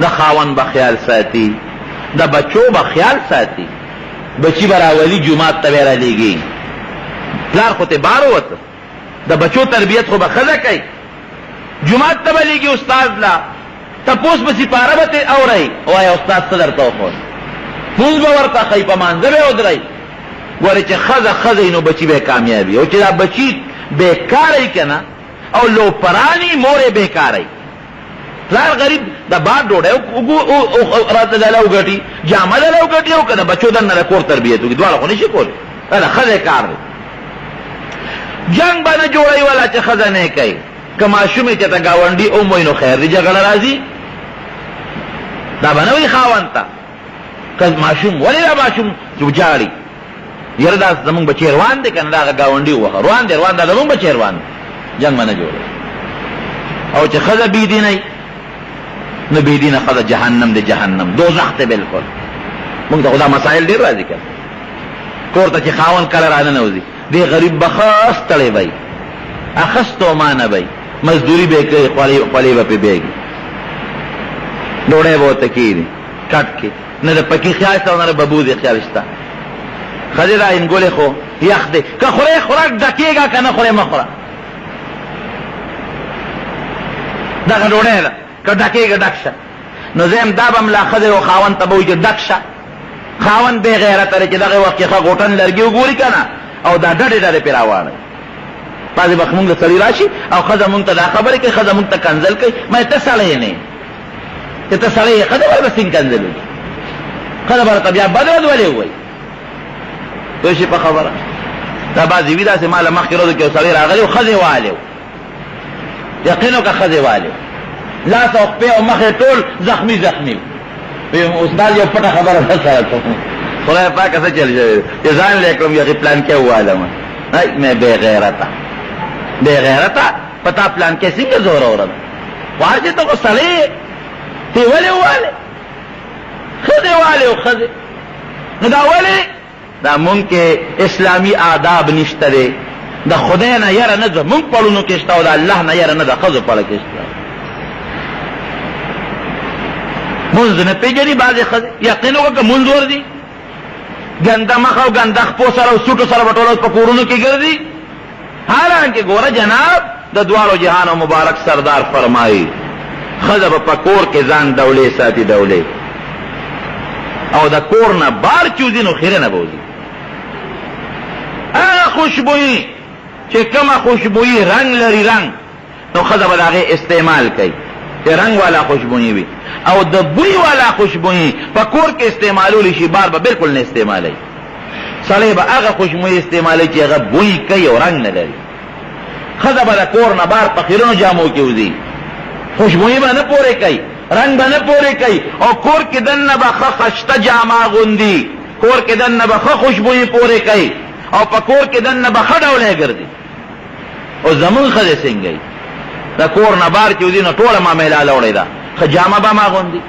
د خاوند به خیال ساتي، د بچو به خیال ساتي، بچی به راولي جومات ته به یې رالیږي، پلار خو ته بار ووته، د بچو تربیت خو به ښځه کوي، جومات ته به لیږي استاد لا، تپوس به سپاره به ترې اورئ، وایه استاد څه درته وښود، لمونځ به ورته ښایي، په مانځه به یې ودرئ. ګورې چې ښځه ښځه وي نو بچي به یې کامیابي، او چې دا بچي بېکاره یي که نه او لوپرانی مور یې بېکاره یي، پلار غریب د بار ډوډۍ راته دله وګټي، جامه دله وګټي او که د بچو دننه د کور تربیت وکړي، دواړه خو نه شي کولی، دا د ښځې کار دی. جنګ به نه جوړوي والا چې ښځه نه کوي، که ماشوم یې چېرته ګاونډي اوم وایي نو خیر دی، جګړه راځي، دا به نه وایي خاوند ته. که ماشوم ولې دا ماشوم جاړي، یاره دا زمونږ بچی روان دی که نه، دا هغه ګاونډي ووهه، روان دی روان، دا زمونږ بچی روان دی، جنګ به نه جوړوي. او چې ښځه بېدینه وي نو بېدینه ښځه جهنم دی، جهنم دوزخ دی بلکل. مونږ ته خو دا مسایل ډېر راځي که کور ته چې خاوند کله راننوځي، دې غریب به ښه ستړی به وي، ښه ستومانه به وي، مزدوري به یې کوي، خولې به پرې بیږي، ډوډۍ به ورته کېږدي کټ کې، نه د پکي خیال شته او نه د ببوزې خیال شته. ښځې دا انګولې خو یخ دی، که خورې خوره ډکېږه که نه خورې مه خوره، دغه ډوډۍ ده، که ډکېږه ډک شه. نو زم دا به ملا ښځې او خاوند ته به وایي چې ډک شه. خاوند بې غیرته دی چې دغه وخت کې ښه غوټن لرګي وګوري که نه او دا ډډې ډډې پرې راواړئ. بعضې وخت مونږ ته سړي راشي او ښځه مونږ ته دا خبرې کوي، ښځه مونږ ته کنځل کوي، ما ته سړی نه یې چې ته سړی یې، ښځه به څنګه کنځل وکړي، ښځه به راته بیا بد ولې ووایي، پوه شي په خبره. دا بعضې وي داسې ما له مخکې ورځو کې یو سړی راغلی و ښځې والی و یقین وکړه ښځې والی و لاس او خپې او مخ یې ټول زخمي زخمي و استاد یو پټه خبره ده سره خدای پاکه څه چل شوی چې ځان لی کړم یغې پلان کې ووالم مې بې غیرته بې غیرته په تا پلان کې څنګه زور اورم وار چې ته خو سړی تی ولې ووالې ښځې والې و ښځې نو دا ولې دا مونږ کې اسلامي آداب نشته دی د خدای نه یره نه زمونږ پړونو کې شته او د الله نه یره نه د ښځو پړه کې شته مونځ نه پېژني بعضې ښځې یقین وکړه که مونځ ورځي ګنده مخ او ګنده خپو سره او سوټو سره به ټوله په کورونو کې ګرځي حالانکې ګوره جناب د دواړو جهانو مبارک سردار فرمایي ښځه به په کور کې ځان ډولې ساتي ډولې او د کور نه بار چې وځي نو خیره نه به وځي هغه خوشبویي چې کومه خوشبویي رنګ لري رنګ نو ښځه به د هغې استعمال کوي چې رنګ والا خوشبویي وي او د بوی والا خوشبویي په کور کې استعمالولی شي بار به بالکل نه استعمالوي سړی به هغه خوشبویي استعمالوي چې هغه بوی کوي او رنګ نه لري ښځه به د کور نه بار په خیرنو جامو کې وځي خوشبویي به نه پورې کوي رنګ به نه پورې کوي او کور کې دننه به ښه خشته جامه غوندي کور کې دننه به ښه خوشبویي پورې کوي او په کور کې دننه به ښه ډولی ګرځي او زمونږ ښځې څنګه وي د کور نه بار چې وځي نو ټوله ما میلاله وړې ده ښه جامه به ما غوندي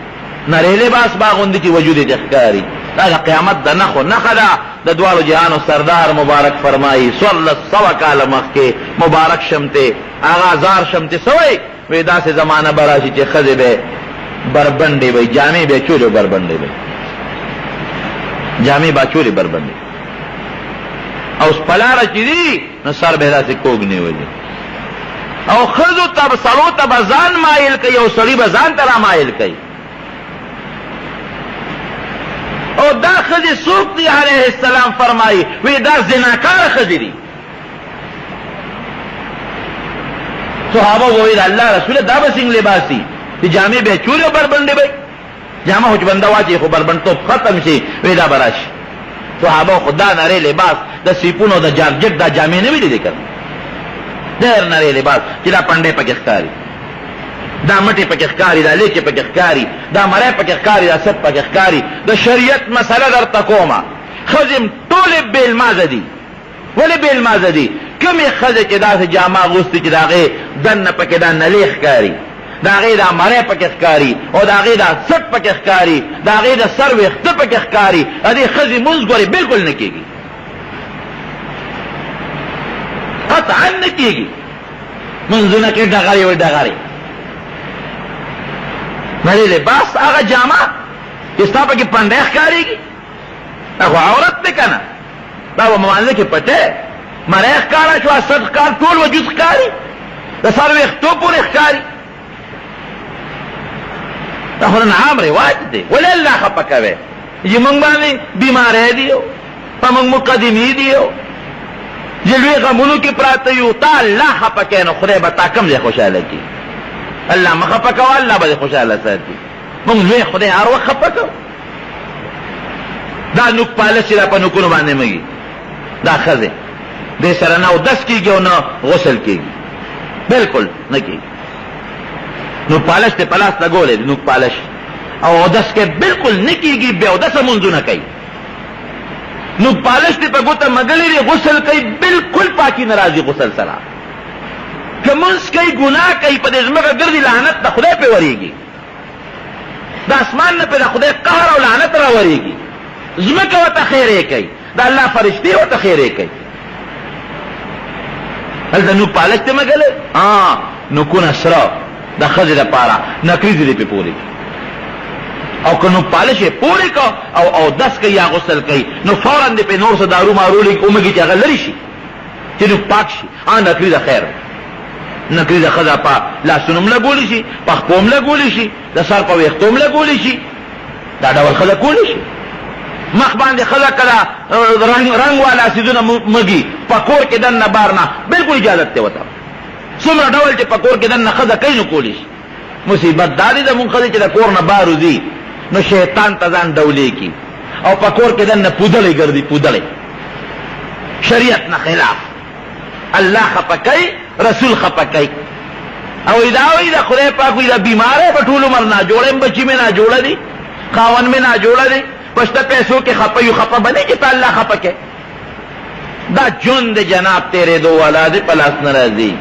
نری لباس به غوندي چې وجود یې ښکاري دا د قیامت د نښو نښه ده د دواړو جهانو سردار مبارک فرمایي 100 کاله مخکې مبارک شمتې هغه زار شمتې سوی وی داسې زمانه به راشي چې ښځې به بربنډې وی جامې به چولې بربنډې وی جامې به چولې بربنډې او سپلاره چې دي نو سر به داسې کوږ نیولي او ښځو ته سړو ته به ځان مایل کوي او سړي به ځان ته را مایل کوي او دا ښځې څوک دي علیه السلام فرمایي وی دا زناکاره ښځې دي صحابه وویل الله رسوله دا به څنګه لباس دي چې جامې به چولې او بربنډې به جامه خو چې بنده واچوي خو بربنډتوب ختم شي وی دا به راشي صحابه خو دا نری لباس د سیپونو د جارجټ دا جامې نه وي لیدې کړه ډېر نری لباس چې دا پنډې پکې ښکاري دا مټې پکې ښکاري دا لیچې پکې ښکاري دا مری پکې ښکاري دا سپ پکې ښکاري د شریعت مسله درته کومه ښځې ټولې بېلمازه دي ولې بېلمازه دي کومې ښځې چې داسې جامه اغوستې چې د هغې دننه پکې دا نلې ښکاري د هغې دا مری پکې ښکاري او د هغې دا سټ پکې ښکاري د هغې د سر ویښته پکې ښکاري د دې ښځې مونځ ګورې بالکل نه کېږي قطعا نه کېږي منځونه کې ډغرې وي ډغرې نری لباس هغه جامه چې ستا پکې پنډی ښکارېږي دا خو عورت دی که نه دا به مانځه کې پټی مری ښکاره شوه سټ ښکار ټول وجود ښکاري د سر ویښتو پورې ښکاري دا خو نن عام رواج دی ولې الله خفه کوې چې موږ باندې بیماری دي په موږ مقدمې دي چې لوی غمونو کې پراته یو تا الله خفه کوې نو خدای به تا کوم ځای خوشحاله کړي الله مه خفه کوه الله به دې خوشحاله ساتي موږ لوی خدای هر وخت خفه کوو دا نوک پالش چې دا په نوکونو باندې مږي دا ښځې دې سره نه اودس کېږي او نه غسل کېږي بالکل نه کېږي نوک پالش ته په لاس لګولی دی نوک پالش او اودس کې بالکل نه کېږي بې اودسه مونځونه کوي نوک پالش ته په ګوته مږلی دی غسل کوي بالکل پاکي نه راځي غسل سره که مونځ کوي ګناه کوي په دې ځمکه ګرځي لعنت د خدای پې ورېږي د اسمان نه پې د خدای قهر او لعنت را ورېږي ځمکه ورته خیرې کوي د الله فرشتې ورته خیرې کوي هلته نوک پالش ته مږلی نوکونه سره د ښځې دپاره نکریزې دې پې پورې کړي او که نوک پالش یې پورې کړه او اودس کوي یا غسل کوي نو فورا دې پې نور څه دارو مارو ومږي چې هغه لرې شي چې نوک پاک شي نکریزه خیر نکریزه ښځه په لاسونو هم لګولی شي په خپو هم لګولی شي د سر په ویښتو هم لګولی شي دا ډول ښځه کولی شي مخ باندې ښځه کله رنګ والا څیزونه مږي په کور کې دننه بار نه بالکل اجازت دی ورته څومره ډول چې په کور کې دننه ښځه کوي نو کولی شي مصیبت دا دی زمونږ ښځې چې د کور نه بار وځي نو شیطان ته ځان ډولې کي او په کور کې دننه پودلې ګرځي پودلې شریعت نه خلاف. الله خپکای، رسول خپکای. او دا خدای پاک وی دا بیمار ہے بټول عمر نه جوړم، بچی میں نه جوړه دي، خاون میں نه جوړه دي، پښته پیسو کې خپه یو خپه بنے چې الله خپکه. دا جون د جناب تیرے دو اولاد پلاس ناراضی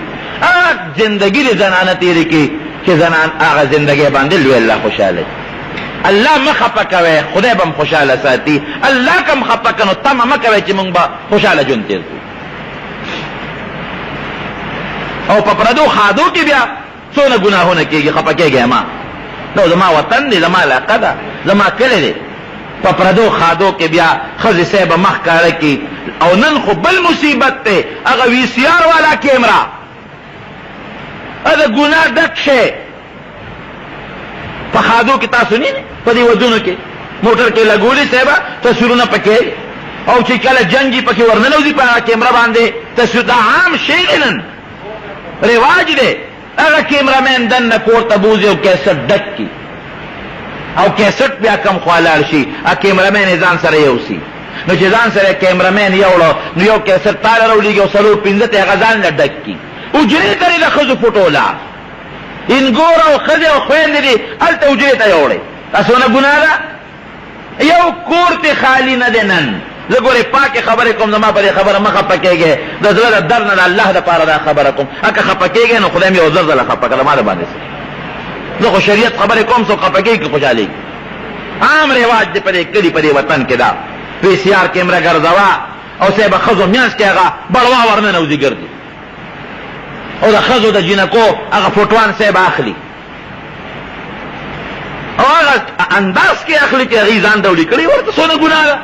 زندگی د زنانه تیرے کی چې زنان هغه زندگی باندې لوی الله خوشاله. الله مخپکوي، خدای بم خوشاله ساتي. الله کم خپکنو تم مکوي چې مونږ به خوشاله جون تیر او په پردو خادو کې بیا څونه ګناهونه کېږي، خپکېږي ما. نو زما وطن دی، زما علاقه ده، زما کلی دی. په پردو خادو کې بیا ښځې صاحبه مخ کاره کی. او نن خو بل مصیبت ته هغه وی سی آر والا کیمرا دا ګناه ډک شي. په خادو کې تاسو نه په دې ودونو کې موټر کې لګولې صاحبه تصویرونه پکې، او چې کله جنگي پکې ورننوځي په کیمرا باندې تصویر. دا عام شی نن رواج دی. هغه کیمرامین دنه کور ته بوځي او کیسټ ډک کی، او کیسټ بیا کم خوالار شي. ا کیمرامین ځان سره یوسي. نو چې ځان سره کیمرامین یوړو نو یو کیسټ تار راولېږي او سلو پنځه ته هغه ځان له ډک کی. اجرې کړي د ښځو فوټولا انګور او ښځې او خویندې دي هلته اجرې ته یوړې. تاسو نه ګناه ده؟ یو کور ته خالی نه دی نن. زه ګورې پاکې خبرې کوم، زما په دې خبره مه خفه کېږې. د زړه د در نه د الله دپاره دا خبره کوم. که خفه کېږې نو خدای مې یو زر ځله خفه کړه ما د باندې. زه خو شریعت خبرې کوم، څوک خفه کېږي که خوشحالېږي. عام رواج دی په دې کلي په دې وطن کې دا وی سی آر کیمره ګرځوه او صاحبه ښځو میانځ کې هغه بړوا ورننوځي ګرځي، او د ښځو د جینکو هغه فوټوان صاحب اخلي او هغه انداز کې اخلي چې هغې ځان ډولي کړي. ورته څونه ګناه ده؟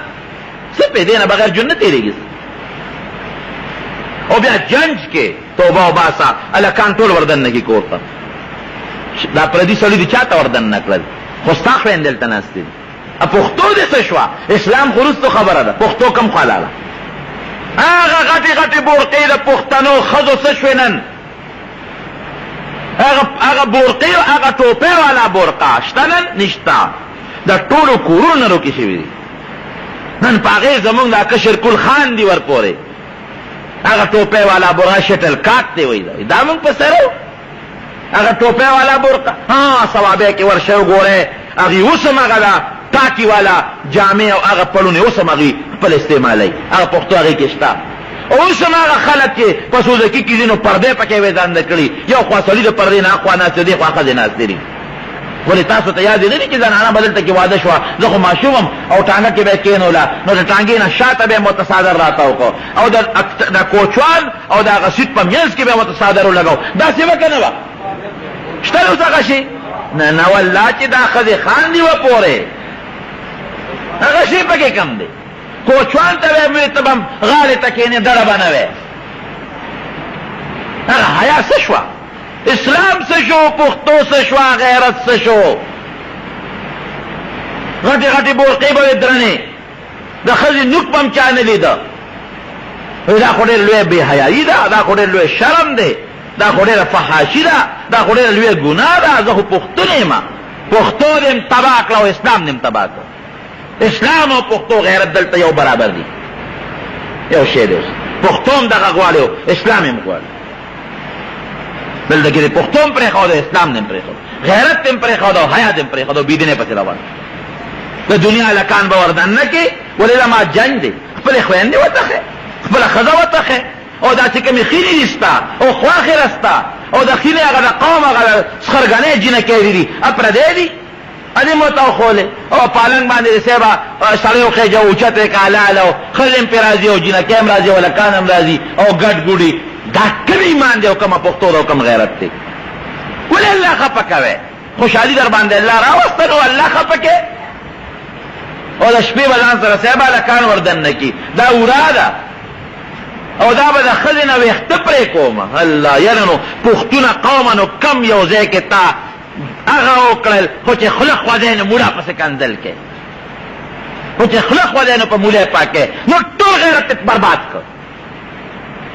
څه په دې نه بغیر ژوند نه تېرېږي. او بیا جنج کې توبه وباسه، هلکان ټول وردننه کي کور ته. دا پردي سړي دي چاته وردننه کړل؟ خو ستا خویندې دلته ناستې دي. پښتو دې څه شوه؟ اسلام خو وروستو خبره ده، پښتو کم خو حلاله. هغه غټې غټې بورقې د پښتنو ښځو څه شوې نن؟ هغه بورقې هغه ټوپۍ والا بورقه شته نن؟ نشته. د ټولو کورونو نه روکې شوي دي. نن په هغې زمونږ دا کشر کل خان دي ورپورې هغه ټوپۍ والا برقه شټل کاټ دی وایي دا مونږ په سره هغه ټوپۍ والا برقه ثوابه کې ورشه وګورئ هغې اوس هم هغه ده ټاکي والا جامې او هغه پړونې اوس هم هغې خپل استعمالوي هغه پښتو هغې کې شته. اوس هم هغه خلک چې په سوزکي کې ځي نو پردې پکې وېځانده کړي یو خوا سړي د پردې نه اخوا ناست دی خوا ښځې ناستې دي. ولې تاسو ته یاد دی چې زنانه به دلته کې واده شوه زه خو ماشوم ام او ټانګه کې به یې کېنوله نو د ټانګې نه شاته به یې مته څادر راته وکړو او د کوچوال او د هغه سیټ په منځ کې به یې مته څادر ولګو. داسې به که نه وه شته اوس هغه شي؟ نه نه والله چې دا ښځې خاندي وه پورې هغه شي پکې کم دی. کوچوال ته به یې ته به غاړې ته کېنې ډډه به نه وی. هغه حیا څه شوه؟ اسلام څه شو؟ پښتو څه شوه؟ غیرت څه شو؟ غټې غټې بورقې به وې درنې د ښځې نوک به هم چا نه لیده. دا خو ډېر لویه بې حیایي ده، دا خو ډېر لوی شرم دی، دا خو ډېره فحاشي ده، دا خو ډېره لویه ګناه ده. زه خو پښتون یم، پښتو دې م تباه کړه او اسلام دې م تباه کړه. اسلام او پښتو غیرت دلته یو برابر دي، یو شی دی. پښتو هم دغه غواړي او اسلام هم غواړي. دلته کې د پښتو هم پرېښود او اسلام دې هم پرېښود، غیرت دې هم پرېښود او حیا دې هم پرېښود او بېدینۍ پسې روان. د دنیا هلکان به وردننه کې ولې دا ما جنګ دی. خپلې خویندې وتښې، خپله ښځه وتښې او دا چې کومې خینې دي ستا او خواخېره ستا او د خینې هغه د قوم هغه سخرګنۍ جینکۍ دي پردی دي ادې مو ته وښولې او پالنګ باندې د صاحبه سړی وخېجه اوچت یې که حلاله او ښځې هم پرې راځي او جینکۍ هم راځي او هلکان هم راځي او ګډ ګوډي. دا کوم ایمان دی او کومه پښتو ده او کوم غیرت دی؟ ولې الله خفه کوې؟ خوشحالي در باندې الله راوسته نو الله خفه کې او د شپې به ځان سره صاحبه هلکان وردننه کي. دا ورا ده او دا به د ښځې نه ویښته پرې کومه. الله یاره نو پښتونه قومه نو کم یو ځای کې تا هغه وکړل خو چې خوله خوځی نو موړه پسې کنځل کې، خو چې خوله خوځی نو په مولی پاکې نو ټول غیرت برباد کړ.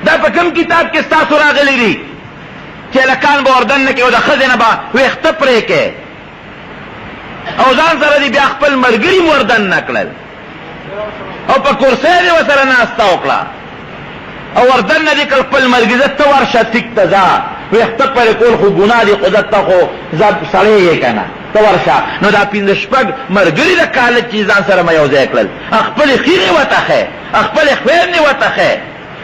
دا په کوم کتاب کې ستاسو راغلی دي چې هلکان به وردننه کې او د ښځې نه به ویښته پرې کې او ځان سره دې بیا خپل ملګري م وردننه کړل او په کرسۍ دې ورسره ناسته وکړه او وردن نه دي کړ خپل مرګ عزت ته ورشه ټیک ته ځه ویښته پرې کول خو ګناه دي خو دته خو سړی یې که نه ته ورشه نو دا پنځه شپږ ملګري د کالج چې ځان سره مې یو ځای کړل خپلې ښېرې ورته ښیې خپلې خویندې ورته ښیې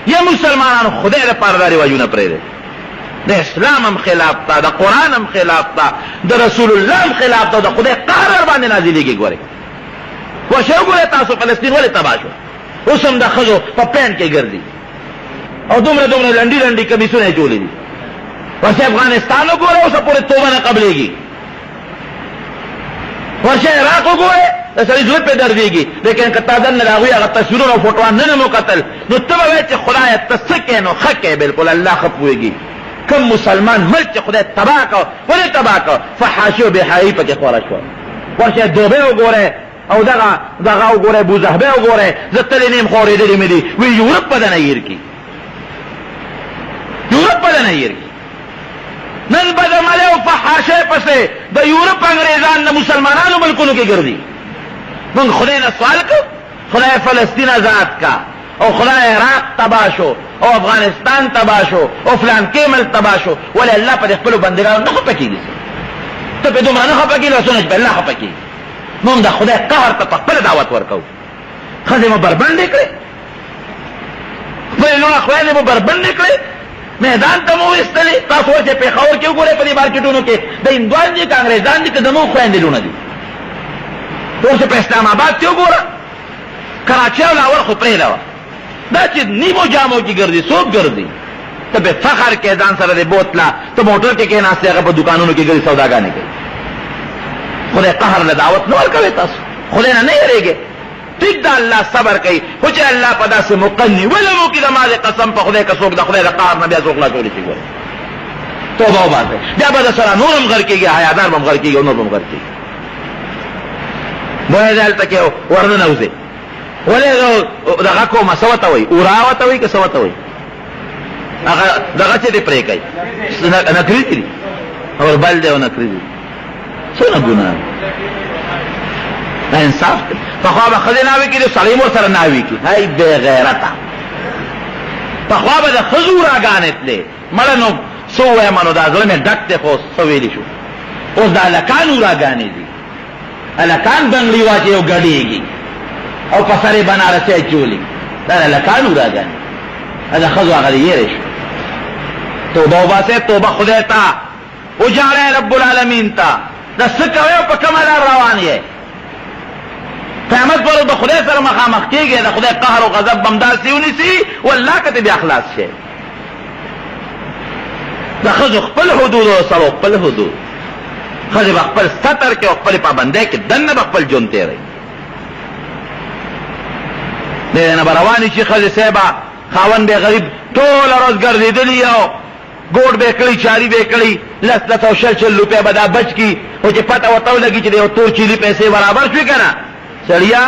یا مسلمانانو خدای دپاره دا رواجونه پرېږدئ د اسلام هم خلاف تا د قرآن هم خلاف تا د رسول الله هم خلاف تا د خدای قهر ورباندې نازلېږي ګورئ ورشه وګورئ تاسو فلسطین ولې تباه شو اوس هم د ښځو په پینټ کې ګرځي او دومره دومره لنډي لنډي کمیسونه یې چولې دي ورشه افغانستان وګوره اوسه پورې توبه نه قبلېږي ورشه عراق وګوره د سړي زړه پرې دردېږي لیکن که تا دننه د هغوی هغه تصویرونه او فوټوان نه مو کتل نو ته به وایې چې خدایه ته څه کوې نو ښه کوې بلکل الله ښه پوهېږي کم مسلمان ملک چې خدای تباه کړ ولې تباه کړ فحاشي او بېحیایي پکې خوره شوه ورشه دوبۍ وګورئ او دغه وګورئ بوزهبۍ وګورئ زه تلې نیم خو اورېدلې مې دي وی یورپ به دنه هیر کړي یورپ به دنه هیر کړي نن به د ملې او فحاشۍ پسې د یورپ انګریزان د مسلمانانو ملکونو کې ګرځي موږ خدای نه سوال کوو خدای فلسطین آزاد کا او خدای عراق تباه شو او افغانستان تباه شو او فلان کې ملک تباه شو ولې الله په خپلو بندګانو نه خفه کېږي ته پې دومره نه خفه کېږي لاسونه چې په الله خفه کېږي موږ د خدای قهر ته په خپله دعوت ورکوو ښځې مو بربنډې کړې خپلې لوڼه خویندې مو بربنډې کړې میدان ته مو ویستلې تاسو ورته پېښور کې وګورئ په دې مارکېټونو کې د هندوان دي که انګریزان دي که زموږ خویندې لوڼه دي ورته په اسلام آباد کې وګوره کراچۍ او لاهور خو پرېږده وه دا چې نیمو جامو کې ګرځي څوک ګرځي ته په فخر کې ځان سره د بوتله ته موټر کې کېناستې هغه په دوکانونو کې ګرځي سوداګانې کوي خدای قهر له دعوت نه ورکوئ تاسو خدای نه یېرېږئ ټیک ده الله صبر کوي خو چې الله په داسې موقع نیولی مو کړي زما د قسم په خدای که څوک د خدای د قهر نه بیا څوک خلاصولی شي ګورئ توبه وباسئ بیا به د سره نور هم غر کېږي حیادار به هم غر کېږي او نور به هم غر کېږي باید هلته کې ورننوځئ ولې دغه کومه څه ورته وایي اورا ورته وایي که څه ورته وایي هغه دغه چې دی پرې کوي نکري دي اور بل دی او نکري دي څونه ګناه انصاف پخوا به ښځې ناوې کړي سړی مو سره ناوې کړي هی بې غیرته پخوا به د ښځو راګانې تلې مړه نو څه ووایم نو دا زړه مې ډک دی خو څه ویلي شو اوس د هلکانو راګانې دي هلکان بنګړي واچي او ګډېږي او په سر یې بنارسۍ چولي دا د هلکانو راګانې د ښځو هغه د یېرې شو توبه وباسئ توبه خدای ته وجاړئ رب العالمین ته دا څه کوئ او په کومه لار روان یې قیامت پر د خدای سره مخامخ کېږي د خدای قهر او غضب به هم داسې ونیسي والله که ته بیا خلاص شې د ښځو خپل حدود او سړو خپل حدود ښځې به خپل ستر کې او خپلې پابندۍ کې دننه به خپل ژوند تېروي د دې نه به روانې شي ښځې صاحبه خاوند به غریب ټوله ورځ ګرځېدلي او ګوډ به یې کړي چاري به یې کړي لس لس او شل روپۍ به دا بچ کړي خو چې پته ورته ولګي چې د یو تور چیلي پیسې برابر شوې که نه سړیا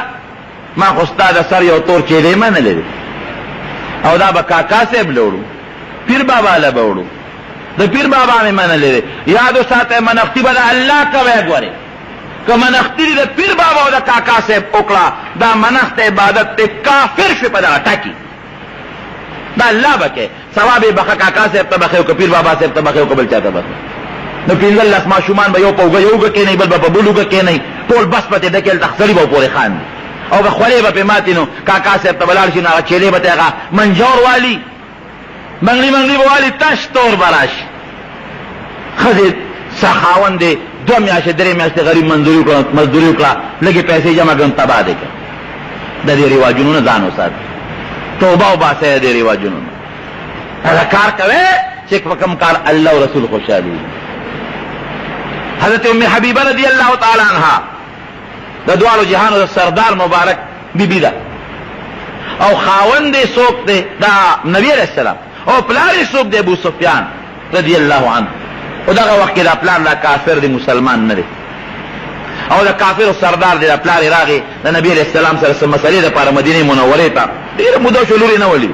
ما خو ستا د سر یو تور چیلې منلې دی او دا به کاکا صاحب له وړو پیر بابا له به وړو د پیر بابا مې منلې دی یاد وساتئ منښتي به د الله کوئ ګورې که منښتي دي د پیر بابا او د کاکا صاحب وکړه دا منښت عبادت دی کافر شوې په دغه ټکي دا الله به کوي ثواب یې بخه کاکا صاحب ته بخې او که پیر بابا صاحب ته بخې او که بل چا ته بخې نو پنځلس ماشومان به یو په اوږه یو اوږه کېنئ بل به په بل اوږه کېنئ ټول بس پتې ډکې هلته سړي به پورې خاندي او که خولې به پې ماتې نو کاکا صاحب ته به لاړ شي نو هغه چیلې به ته هغه منجور والي بنګړي منګړي به والي تش تور به راشي ښځې خاوند دی 2 میاشتې 3 میاشتې غریب مزدوري وکړه لږې پیسې جمع کړم تباه دی که د دې رواجونو نه ځان وساتئ توبه وباسئ د دې رواجونو نه هغه کار کوئ چې په کوم کار الله او رسول خوشحالېږي حضرت ام حبیبه رضی اللہ تعالی عنہ د دوالو جهانو د سردار مبارک بیبی ده او خاوند یې څوک دی دا نبی علیہ السلام او پلار یې څوک دی ابو سفیان رضی اللہ عنه او دغه وخت کې دا پلار دا کافر دی مسلمان نه دی او دا کافر سردار دی دا پلار یې راغی د نبی علیہ السلام سره څه مسلې دپاره مدینې منورې ته ډېره موده شو لور یې نه ولي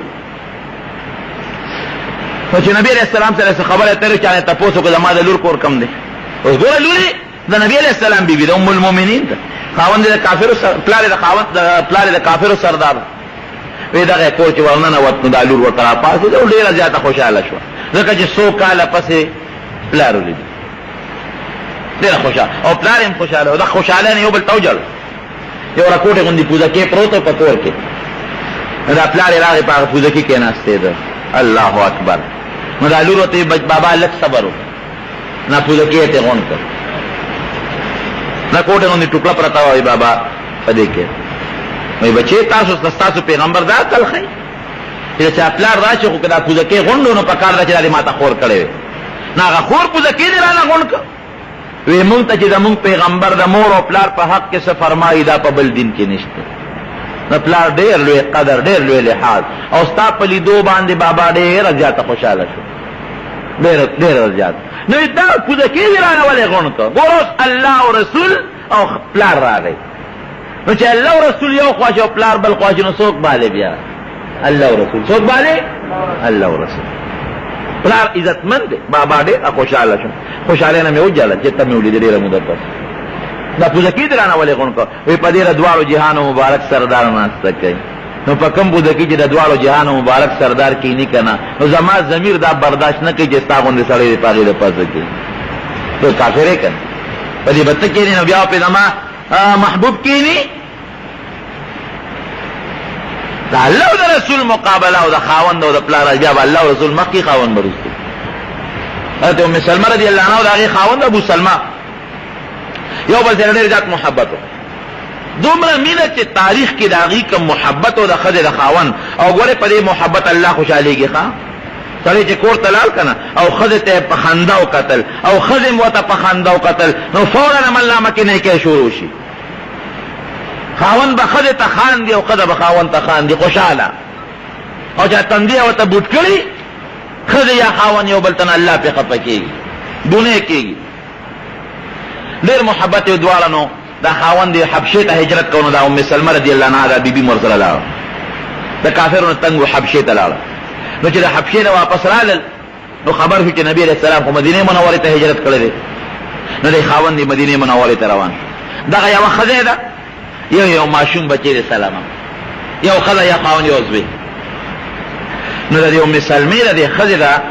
نو چې نبی علیہ السلام سره څه خبره اترې چا نه تپوس وکړه زما د لور کور کم دی اوس ګوره لورې د نبی علیہ السلام بیبي د ام المؤمنین ده خاوند د کافرو پلار د کافرو سردار وی دغه کور چې ورننوت نو دا لور ورته راپاڅېده او ډېره زیاته خوشحاله شوه ځکه چې څو کاله پسې پلار ولید ډېره خوشحاله او پلار هم خوشحاله و دا خوشحاله نه یو بل ته وجړل یو راکوټې غوندې پوزکې پروت و په کور کې دا پلار یې راغی په هغه پوزکې کېناستېده الله اکبر نو دا لور ورته بابا لږ صبر وکړه نه پوزکې یې ترې غونډ کړ دا کوټې غوندې ټوکړه پرته وه بابا په دې کې وایي بچې ستاسو پیغمبر دا عقل ښایي چې چا پلار راشي خو که دا پوزکې غونډ و نو په کار ده چې دا دې ما ته خور کړی وی نه هغه خور پوزکې دې رانه غونډ کړ وی مونږ ته چې زمونږ پیغمبر د مور او پلار په حق کې څه فرمایي دا په بل دین کې نشته د پلار ډېر لوی قدر ډېر لوی لحاظ او ستا په لیدو باندې بابا ډېره زیاته خوشحاله شو ډېره زیاته نو دا پوزکې دې رانه ولې غونډ کړ ګوره اوس الله او رسول او پلار راغی نو چې الله او رسول یو خوا شي او پلار بل خوا شي نو څوک بالې بیا الله او رسول څوک بالې الله او رسول پلار عزتمند دی بابا ډېر خوشحاله شو خوشحالۍ نه مې وجړل چې ته مې ولیدې ډېره موده پس دا پوزکې دې رانه ولې غونډ کړ وایي په دې د دواړو جهانو مبارک سردار ناسته کوي نو په کوم پوزکې چې د دواړو جهانو مبارک سردار کینی که نه نو زما ضمیر دا برداشت نه کوي چې ستا غوندې سړی دی په هغې د پزه کې تو کافر یې که نه په دې به ته کښېنې نو بیا پې زما محبوب کینی دا الله او د رسول مقابله او د خاوند او د پلار بیا به الله او رسول مخکې خاوند به وروسته حضرت ام سلمه رضی الله عنها او د هغې خاوند ابو سلمه یو بل سره ډېر زیات محبت و دومره مینه چې تاریخ کې د هغې کوم محبت او د ښځې د خاوند او ګورې په دې محبت الله خوشحالېږي ښه سړی چې کور ته لاړ که نه او ښځې ته یې په خندا وکتل او ښځې م ورته په خندا وکتل نو فورا عملنامه کې نیکۍ شروع شي خاوند به ښځې ته خاندي او ښځه به خاوند ته خاندي خوشحاله او چې تندی یې ورته بوټ کړي ښځې یا خاوند یو بل ته نه الله پې خفه کېږي ګناه کېږي ډېر محبت یې دواړه نو دا خاوند یې حبشې ته هجرت کوو نو دا ام سلمه رضی الله عنها دا بیبي م ورسره لاړه د کافرو نه تنګ و حبشې ته لاړه نو چې د حبشې نه واپس رالل نو خبر شو چې نبي علیه السلام خو مدینې منورې ته هجرت کړی دی نو دی خاوند یې مدینې منورې ته روان شو دغه یوه ښځی ده یو ماشوم بچی دی سلامه یو ښځه یا خاوند یو زوی نو د دې ام سلمې د دې ښځې ده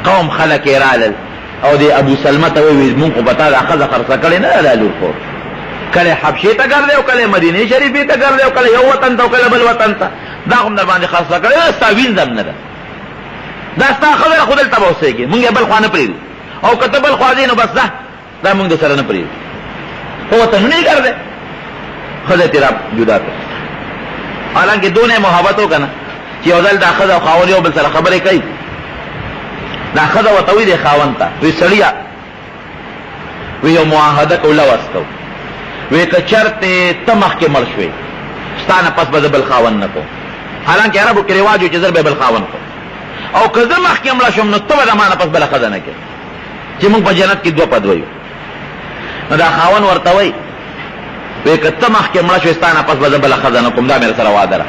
قوم خلک یې رالل او د ابو سلمه ته وویل مونږ خو به تا دا ښځه خرڅه کړې نه ده دا لور خور کله حبشې ته ګرځې او کله مدینې شریفې ته ګرځې او کله یو وطن ته او کله بل وطن ته دا خو م در باندې خرڅه کړې ده ستا وینځم نه ده دا ستا ښځه خو دلته به اوسېږي مونږ یې بل خوا نه پرېږدو او که ته بل خوا ځې نو بس ده دا مونږ د سره نه پرېږدو خو وطنونه یې ګرځې ښځه یې را جدا کړه حالانکې دونه یې محبت وکړه نه چې یو ځل دا ښځه او خاوند یو بل سره خبرې کوي دا ښځه ورته وایي دی خاوند ته وایي سړیه وی یو معاهده کو لوس کو وی که چرته ته مخکې مړ شوې ستا نه پس به زه بل خاوند نه کوم حالانکې عربو کې رواج و چې زر به بل خاوند کوم او که زه مخکې مړه شوم نو ته به د ما نه پس بله ښځه نه کوې چې موږ په جنت کې دوه په دوه یو نو دا خاوند ورته وایي وی که ته مخکې مړه شوې ستا نه پس به زه بله ښځه نه کوم دا مې سره واده ده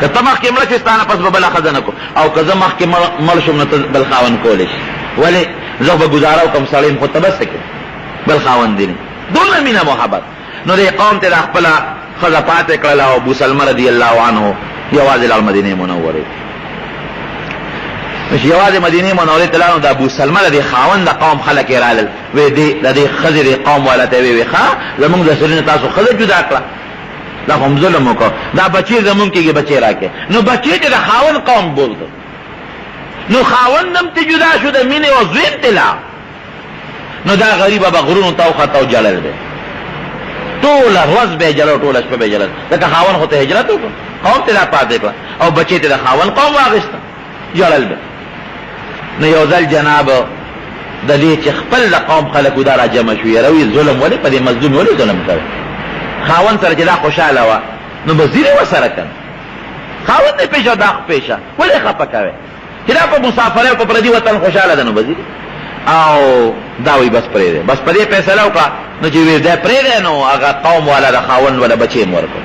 که ته مخکې مړه شوې ستا نه پس به بله ښځه نه کوم او که زه مخکې مړ شوم نو ته بل خاوند کولی شي ولې زه به ګزاره وکړم سړی م خو ته بس کړې بل خاوند دی نه دومره مینه محبت نو دې قوم ته دا خپله ښځه پاتې کړله او ابو سلمه رضی الله عنه یوازې لاړ مدینې منورې چې یوازې مدینې منورې ته لاړ نو د ابو سلمه د دې خاوند د قوم خلک یې رالل وی د دې ښځې د قوم والا ته وی ښه زمونږ د سړي نه تاسو ښځه جدا کړه دا خو هم ظلم وکړه دا بچې زمونږ کېږي بچې راکړې نو بچې چې د خاوند قوم بولته نو خاوندم ته جدا شو د مینې او زویم ته لاړ نو دا غریبه به غرونو ته وخته او جړل دی ټوله ورځ به یې جړل ټوله شپه به یې جړل ځکه خاوند خو ته هجرت وکړه قوم ته دا پاتې کړه او بچې ته د خاوند قوم واخېسته جړل به نو یو ځل جناب د دې چې خپل د قوم خلکو دا را جمع شو یاره وي ظلم ولې په دې مظلوم ولې ظلم کوي خاوند سره چې دا خوشحاله وه نو به ځینې ورسره کړه خاوند یې پېښه دا پېښه ولې خفه کوې چې دا په مسافرۍ او په پردي وطن خوشحاله ده نو به ځي او دا وایي بس پرېږدی بس په دې فیصله وکړه نو چې وی دی پرېږدی نو هغه قوم والا د خاوند والا بچې م ورکړه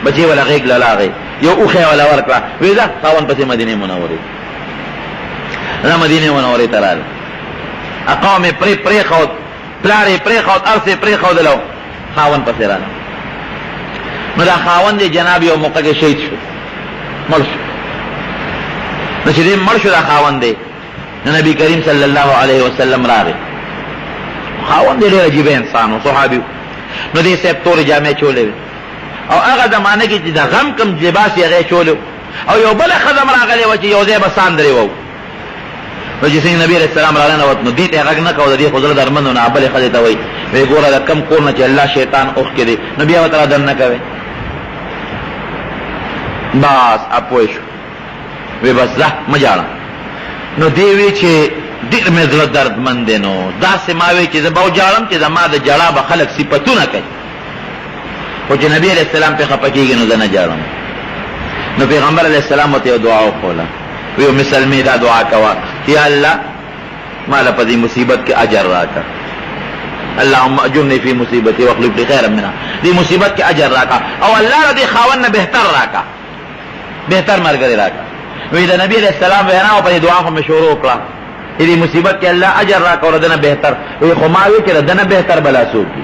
بچې والا غېږ له لاغې یو اوښی والا ورکړه وی ځه خاوند پسې مدینې منورې دا مدینې منورې ته راغله قوم یې پرېښود پلار یې پرېښود ارس یې پرېښودلو خاوند پسې راغله نو دا خاوند جناب یو موقع کې شهید شو، مړ شو. نو چې دې مړ شو دا خاوند دی، نو نبی کریم صلی الله علیه وسلم راغی. خاوند ډېر عجیب انسان و، صحابي. نو دې صاحب تورې جامې چولې وې او هغه زمانه کې چې د غم کم لباس یې هغې چولې او یو بله ښځه م راغلې وه چې یو ځای به ساندرې وه. نو چې څنګه نبي علیه السلام را ننوت نو دې ته یې غږ نه کوه، د دې خو زړه درمند و. نو بلې ښځې ته وایي وایي ګوره د کم کور نه چې الله شیطان اوښکې دی نو بیا ورته را دننه کوې. بس اپوی شو، وی بس ځه مه جاړه. نو دې وی چې ډېر مې زړه دردمند دی، نو داسې ما وی چې زه به وجاړم چې زما د ژړا به خلک صفتونه کوي، خو چې نبي علیه السلام پې خفه کېږي نو زه نه جاړم. نو پیغمبر علیه السلام ورته یو دعا وښوله، وی مسلمې دا دعا کوه یا الله ما له په دې مصیبت کې اجر راکړه، اللهم اجرني في مصیبتي واخلف لي خیرا منها. دې مصیبت کې اجر راکړه او الله له دې خاوند نه بهتر راکړه، بهتر ملګری راکړه. وی د نبی علیه السلام وینا او په دعا خو مې شروع کړه، دې مصیبت کې الله اجر راکړه او دنه بهتر. وی خو ما وی چې دنه بهتر بلا څوک دی،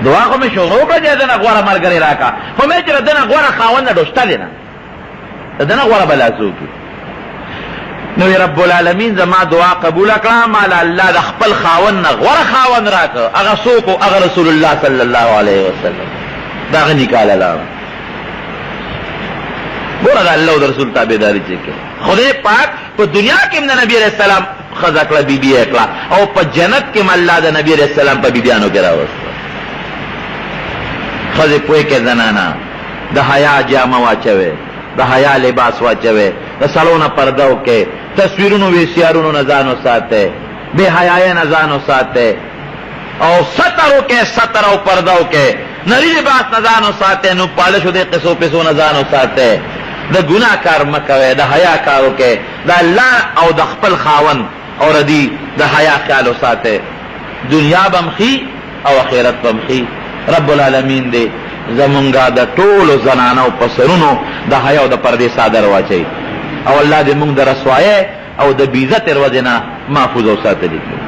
دعا خو مې شروع کړه چې دنه غوړه ملګری راکړه، خو مې چې دنه غوړه خاوند نه ډوشته دی نه، دنه غوړه بلا څوک دی. نو رب العالمین زما دعا قبول کړه، مال الله د خپل خاوند نه غوړه خاوند راکړه. هغه څوک او هغه رسول الله صلی الله علیه وسلم، دا غنی کاله لاړ. ګوره د الله او د رسول تابعداري چې کوي. خدای پاک په دنیا کې هم د نبي علیه السلام ښځه کړه، بیبي یې کړه، او په جنت کې هم الله د نبي علیه السلام په بیبیانو کې راوسته. ښځې پوهې کې زنانه د حیا جامه واچوي، د حیا لباس واچوي، د سړو نه پرده وکړي، تصویرونو ویسیارونو نه ځان وساتئ، بې حیایۍ نه ځان وساتئ، او ستر وکړئ، ستر او پرده وکړئ، نري لباس نه ځان وساتئ، نو پالشو دې قصو پسو نه ځان وساتئ، د ګناه کار مه کوئ، د حیا کار وکړئ، د الله او د خپل خاوند او ردي د حیا خیال وساتئ. دنیا به م ښي او آخرت به م ښي. رب العالمین دې زمونږه د ټولو زنانو په سرونو د حیا او د پردې صادر واچوي او الله دې مونږ د رسوایۍ او د بې عزتۍ ورځې نه محفوظ او ساتلي کړي.